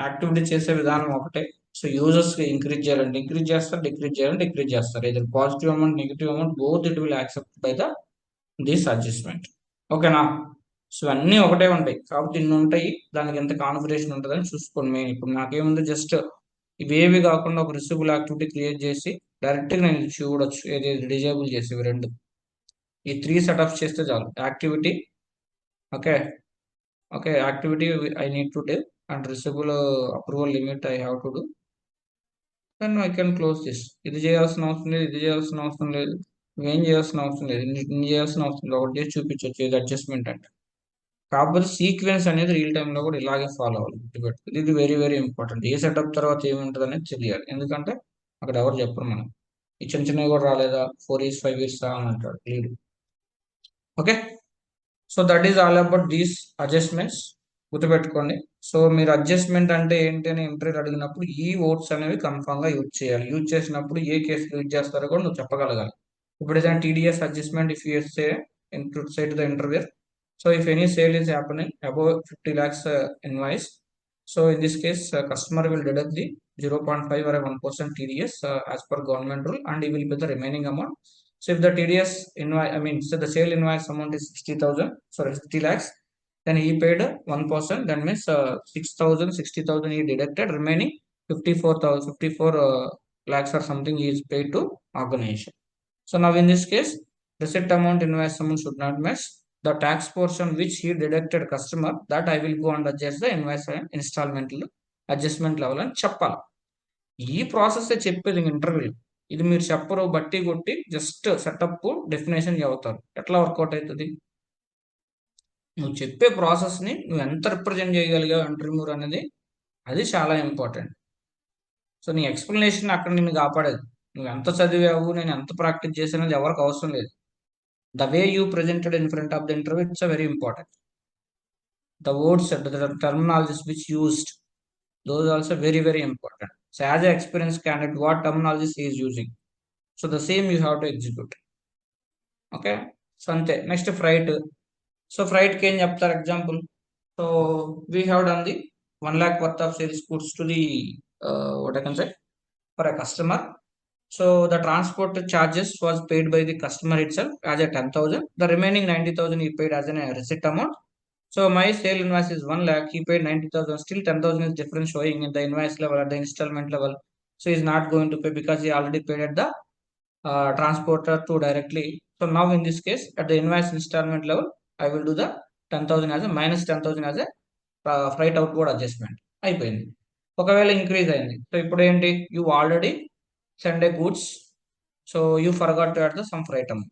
యాక్టివిటీ చేసే విధానం ఒకటే. సో యూజర్స్ ఇంక్రీజ్ చేయాలంటే ఇంక్రీజ్ చేస్తారు, డిక్రీజ్ చేయాలంటే డిక్రీజ్ చేస్తారు. ఇది positive amount, negative amount, both it will accept by the this adjustment. ఓకేనా, సో అన్నీ ఒకటే ఉంటాయి కాబట్టి ఇన్ని ఉంటాయి, దానికి ఎంత కాన్ఫిగరేషన్ ఉంటుందని చూసుకోండి. మెయిన్ ఇప్పుడు నాకేముంది, జస్ట్ ఇవేవి కాకుండా ఒక రిసీబుల్ యాక్టివిటీ క్రియేట్ చేసి డైరెక్ట్గా నేను చూడొచ్చు, ఏది డిజేబుల్ చేసి ఇవి రెండు, ఈ 3 సెటప్స్ చేస్తే చాలు. Activity, okay okay, activity I need to do and receivable approval limit I have to do, then I can close this. ఇది చేయాల్సిన అవసరం లేదు, ఇది చేయాల్సిన అవసరం లేదు, ఏం చేయాల్సిన అవసరం లేదు, ఇన్ని చేయాల్సిన అవసరం లేదు, ఒకటి చేసి చూపించవచ్చు ఇది అడ్జస్ట్మెంట్ అంటే. కాకపోతే సీక్వెన్స్ అనేది రియల్ టైంలో కూడా ఇలాగే ఫాలో అవ్వాలి, గుర్తుపెట్టుకోండి. ఇది వెరీ వెరీ ఇంపార్టెంట్. ఏ సెటప్ తర్వాత ఏముంటుంది అనేది తెలియాలి, ఎందుకంటే అక్కడ ఎవరు చెప్పరు మనం. ఈ చిన్న చిన్నవి కూడా రాలేదా, 4 years 5 years అని అంటాడు lead. Okay, so that is all about these adjustments, గుర్తుపెట్టుకోండి. సో మీరు అడ్జస్ట్మెంట్ అంటే ఏంటి అని ఇంటర్వ్యూ అడిగినప్పుడు ఈ వర్డ్స్ అనేవి కన్ఫామ్ గా యూజ్ చేయాలి. యూజ్ చేసినప్పుడు ఏ కేసులు యూజ్ చేస్తారో కూడా నువ్వు చెప్పగలగాలి. ఇప్పుడు ఏదైనా TDS adjustment if you say to the interview. So if any sale is happening above 50 lakhs invoice, so in this case, customer will deduct the 0.5 or 1% TDS as per government rule, and he will pay the remaining amount. So if the TDS invoice, I mean, so the sale invoice amount is 60,000, sorry 60 lakhs, then he paid 1%. That means 6,000, 60,000 he deducted. Remaining 54 lakhs or something he is paid to organization. So now in this case, receipt amount, invoice amount should not match. The tax portion which he deducted customer, that I will go and adjust the invoice and installment adjustment level అని చెప్పాలి. ఈ process చెప్పేది interview. ఇది మీరు చెప్పరు, బట్టి కొట్టి just setup definition చదువుతారు, ఎట్లా వర్కౌట్ అవుతుంది? నువ్వు చెప్పే ప్రాసెస్ ని నువ్వు ఎంత రిప్రజెంట్ చేయగలిగావు ఇంటర్వ్యూ అనేది, అది చాలా ఇంపార్టెంట్. సో నీ ఎక్స్ప్లెనేషన్ అక్కడ నిన్ను కాపాడేది. నువ్వు ఎంత చదివావు, నేను ఎంత ప్రాక్టీస్ చేశానది ఎవరికి అవసరం లేదు. The way you presented in front of the interview, it's a very important. The words, the terminologies which used, those are also very very important. So as an experienced candidate, what terminologies he is using, so the same you have to execute. Okay, so ante next freight. So freight can chapter example. So we have done the 1 lakh worth of sales goods to the what I can say, for a customer. So the transport charges was paid by the customer itself as a 10,000. The remaining 90,000 he paid as a receipt amount. So my sale invoice is 1 lakh. He paid 90,000. Still 10,000 is difference showing in the invoice level at the installment level. So he is not going to pay because he already paid at the transporter to directly. So now in this case, at the invoice installment level, I will do the 10,000 as a minus 10,000 as a freight outward adjustment. అయిపోయింది. ఒకవేళ increase అయింది, so ఇప్పుడు ఏంటి, you already send a goods, so you forgot to add the some freight amount.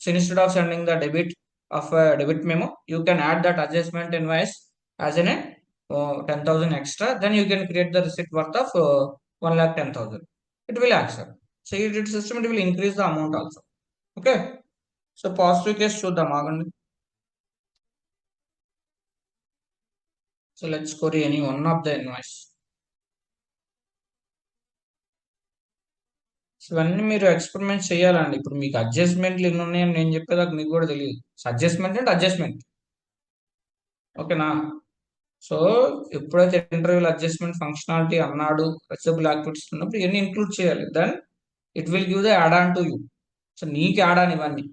So instead of sending the debit memo, you can add that adjustment invoice as in a 10,000 extra. Then you can create the receipt worth of 1,10,000. It will accept. So your system, it will increase the amount also. Okay, so positive case చూద్దాం ఆగండి. So let's query any one of the invoice. ఇవన్నీ మీరు experiment చేయాలండి. ఇప్పుడు మీకు అడ్జస్ట్మెంట్లు ఎన్ని ఉన్నాయని నేను చెప్పేదాకా మీకు కూడా తెలియదు. అడ్జస్ట్మెంట్ అంటే అడ్జస్ట్మెంట్, ఓకేనా? సో ఎప్పుడైతే ఇంటర్వ్యూలో అడ్జస్ట్మెంట్ ఫంక్షనాలిటీ అన్నాడు, రిసీబుల్ యాక్టివిటీస్ ఉన్నప్పుడు ఇవన్నీ ఇంక్లూడ్ చేయాలి. Then it will give the add on to you. So నీకు యాడ్ ఆన్ ఇవన్నీ.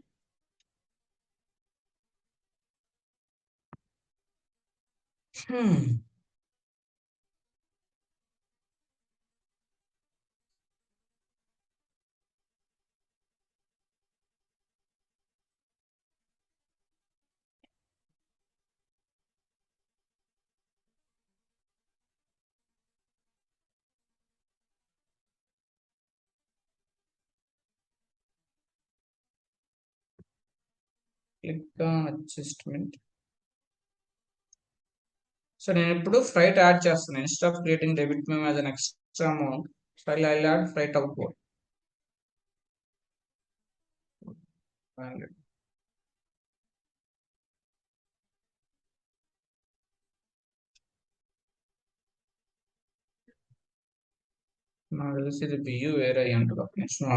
Click on adjustment. సో నేను ఇప్పుడు ఫ్రైట్ యాడ్ చేస్తాను. Instead of creating debit memo as an extra amount, I add freight outward. నాకు తెలిసి ఇది బియ్యు వేరే అయ్యి ఉంటుంది. ఒక నిమిషం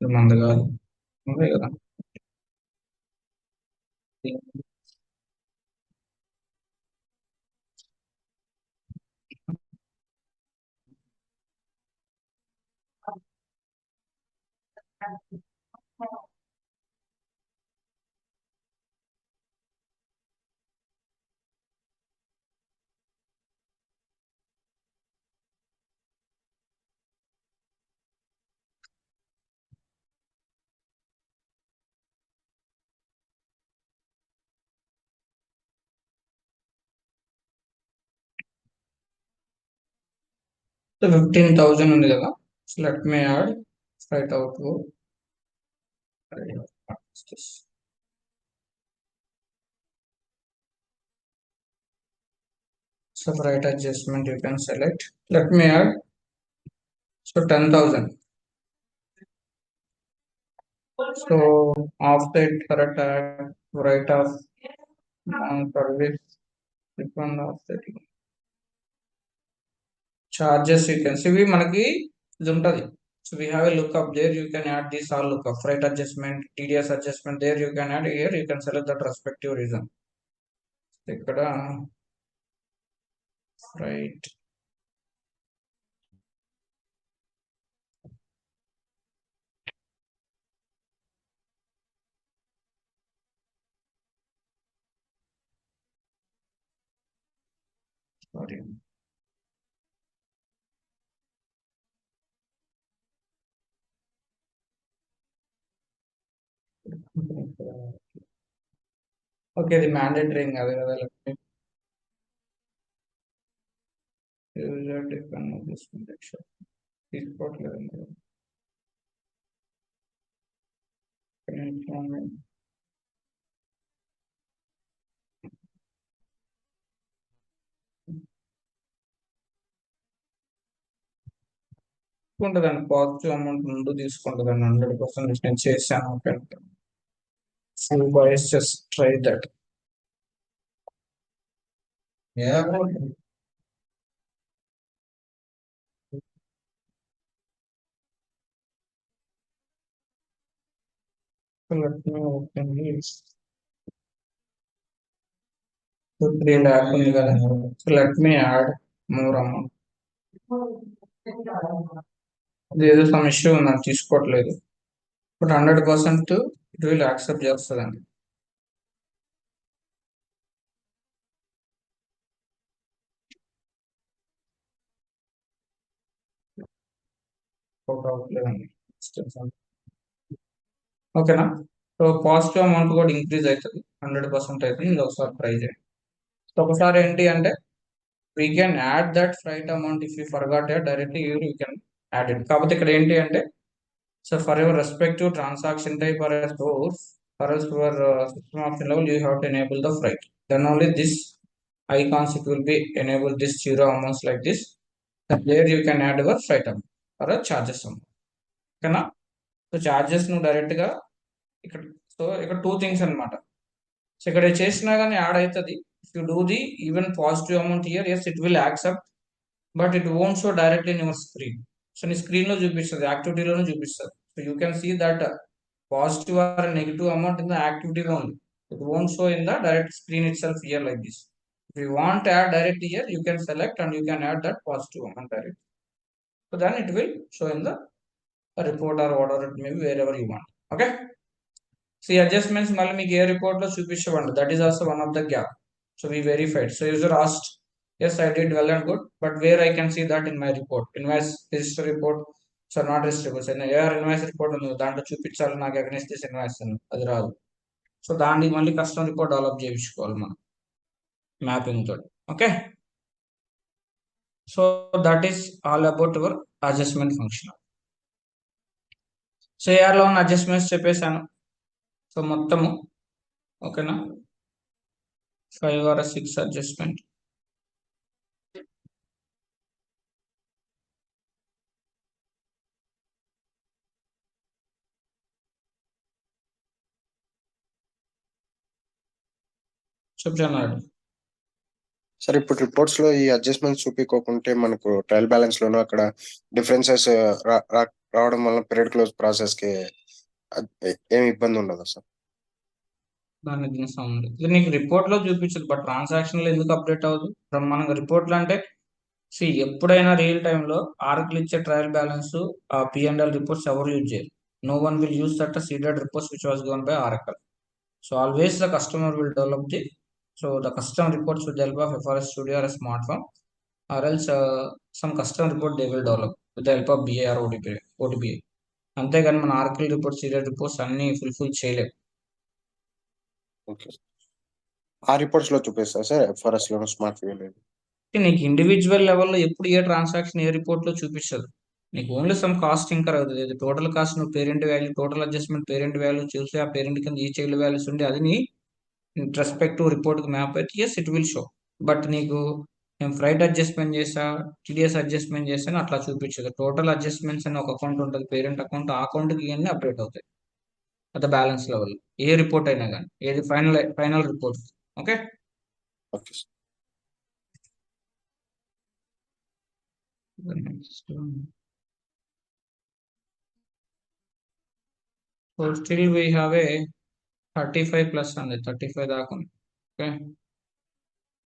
ఇది మంది కాదు, అదే కదా. సో 15,000 ఉంది కదా. So let me add freight outward. So right adjustment you can select. Let me add. So 10,000. So offset correct add write off service refund offset charges. You can see we manaki ఇది ఉంటది. So we have a lookup there. You can add this all lookup. Freight adjustment, TDS adjustment. There you can add. Here you can select that respective reason. ఇక్కడ right. Sorry. Okay, the mandatory అదే కదా. User define adjustment action. తీసుకోవట్లేదండి. తీసుకుంటుందండి, positive amount ముందు తీసుకుంటుందండి. 100% నేను చేశాను. Okay, full boys just try that. Yeah. So let me open this. So 3 lakh ఉంది కదా. So let me add more amount. ఏదో సమ్ ఇష్యూ నాకు తీసుకోవట్లేదు. బట్ 100% ఇట్ విల్ యాక్సెప్ట్ చేస్తుందండి. ఓకేనా. సో పాజిటివ్ అమౌంట్ కూడా ఇంక్రీజ్ అవుతుంది, 100% అవుతుంది. ఇది ఒకసారి ట్రై చేయండి. సో ఒకసారి ఏంటి అంటే we can add that freight amount if you forgot it directly you can add it. కాకపోతే ఇక్కడ ఏంటి అంటే so for your respective transaction type or source or else for system option level you have to enable the freight. Then only this icons it will be enable this zero amounts like this. And there you can add your freight amount or a charges amount. ఓకేనా. So charges నువ్వు direct గా ఇక్కడ, so ఇక్కడ 2 things అనమాట. So ఇక్కడ చేసినా కానీ add అవుతుంది. If you do the even positive amount here, yes it will accept, but it won't show directly in your screen. So నీ స్క్రీన్ లో చూపిస్తుంది, యాక్టివిటీలోనే చూపిస్తుంది. So you can see that positive or negative amount in the activity only. It won't show in the direct screen itself here like this. If you want to add direct here, you can select and you can add that positive amount direct. So then it will show in the report or whatever it may be, wherever you want. Okay. See adjustments మళ్ళీ మీకు ఏ report లో చూపించవండి. That is also one of the gap. So we verified. So user asked, yes, I did well and good, but where I can see that in my report, invoice register report, so not register reports. And AR invoice report ఉంది దాంట్లో చూపించాలి నాకు against this invoice అని, అది రాదు. So దాన్ని మళ్ళీ customer report develop చేయించుకోవాలి మనం మ్యాపింగ్ తోటి. Okay, so that is all about your adjustment function. So ఏఆర్లో ఉన్న అడ్జస్ట్మెంట్స్ చెప్పేశాను. సో మొత్తము ఓకేనా 5 or 6 అడ్జస్ట్మెంట్. చెప్తాను. సార్ ఇప్పుడు రిపోర్ట్స్ లో ఈ అడ్జస్ట్మెంట్స్ చూపించుకోకుంటే మనకు ట్రయల్ బ్యాలెన్స్ లోనూ అక్కడ డిఫరెన్సెస్ రావడం వల్ల పీరియడ్ క్లోజ్ ప్రాసెస్ కి ఏమి ఇబ్బంది ఉండదు సార్? దాని ఉంది ఇది నీకు రిపోర్ట్ లో చూపించదు, బట్ ట్రాన్సాక్షన్ లో ఎందుకు అప్డేట్ అవ్వదు? మనకు రిపోర్ట్లు అంటే ఎప్పుడైనా రియల్ టైంలో ఆర్కిల్ ఇచ్చే ట్రయల్ బ్యాలెన్స్ ఆ P&L రిపోర్ట్స్ ఎవరు యూజ్ చేయరు. No one will use that seeded reports which was given by Oracle. So always the customer will develop the the custom reports with the help of FRS Studio or a smartphone, or else some custom report they will develop with the help of BA or OTBA. అంతేగాని మన ఆర్కిల్ reports serial reports అన్ని fulfil చేయలేము. Okay, ఆ reports లో చూపిస్తా sir FRS లో smart view లేదు. నీకు ఇండివిజువల్ లెవెల్లో ఎప్పుడు ఏ ట్రాన్సాక్షన్ ఏ రిపోర్ట్ లో చూపించదు. నీకు ఓన్లీ సమ్ కాస్ట్ ఇంకర్ అవుతుంది. టోటల్ కాస్ట్ నువ్వు parent value, total adjustment parent value చూసి ఆ పేరెంట్ కింద ఈ చైల్డ్ వాల్యూస్ ఉండి అది నీ రెస్పెక్టివ్ రిపోర్ట్ కి మ్యాప్ అయితే yes it will show. But నీకు నేను ఫ్రైట్ అడ్జస్ట్మెంట్ చేసా, TDS అడ్జస్ట్మెంట్ చేసాను అట్లా చూపించదు. టోటల్ అడ్జస్ట్మెంట్స్ అని ఒక అకౌంట్ ఉంటుంది, పేరెంట్ అకౌంట్, ఆ అకౌంట్కి ఇవన్నీ అప్డేట్ అవుతాయి at the balance level. A report అయినా కానీ, ఏది final report. Okay, okay sir. So still we have a 35 plus and 35 దాకా. Okay.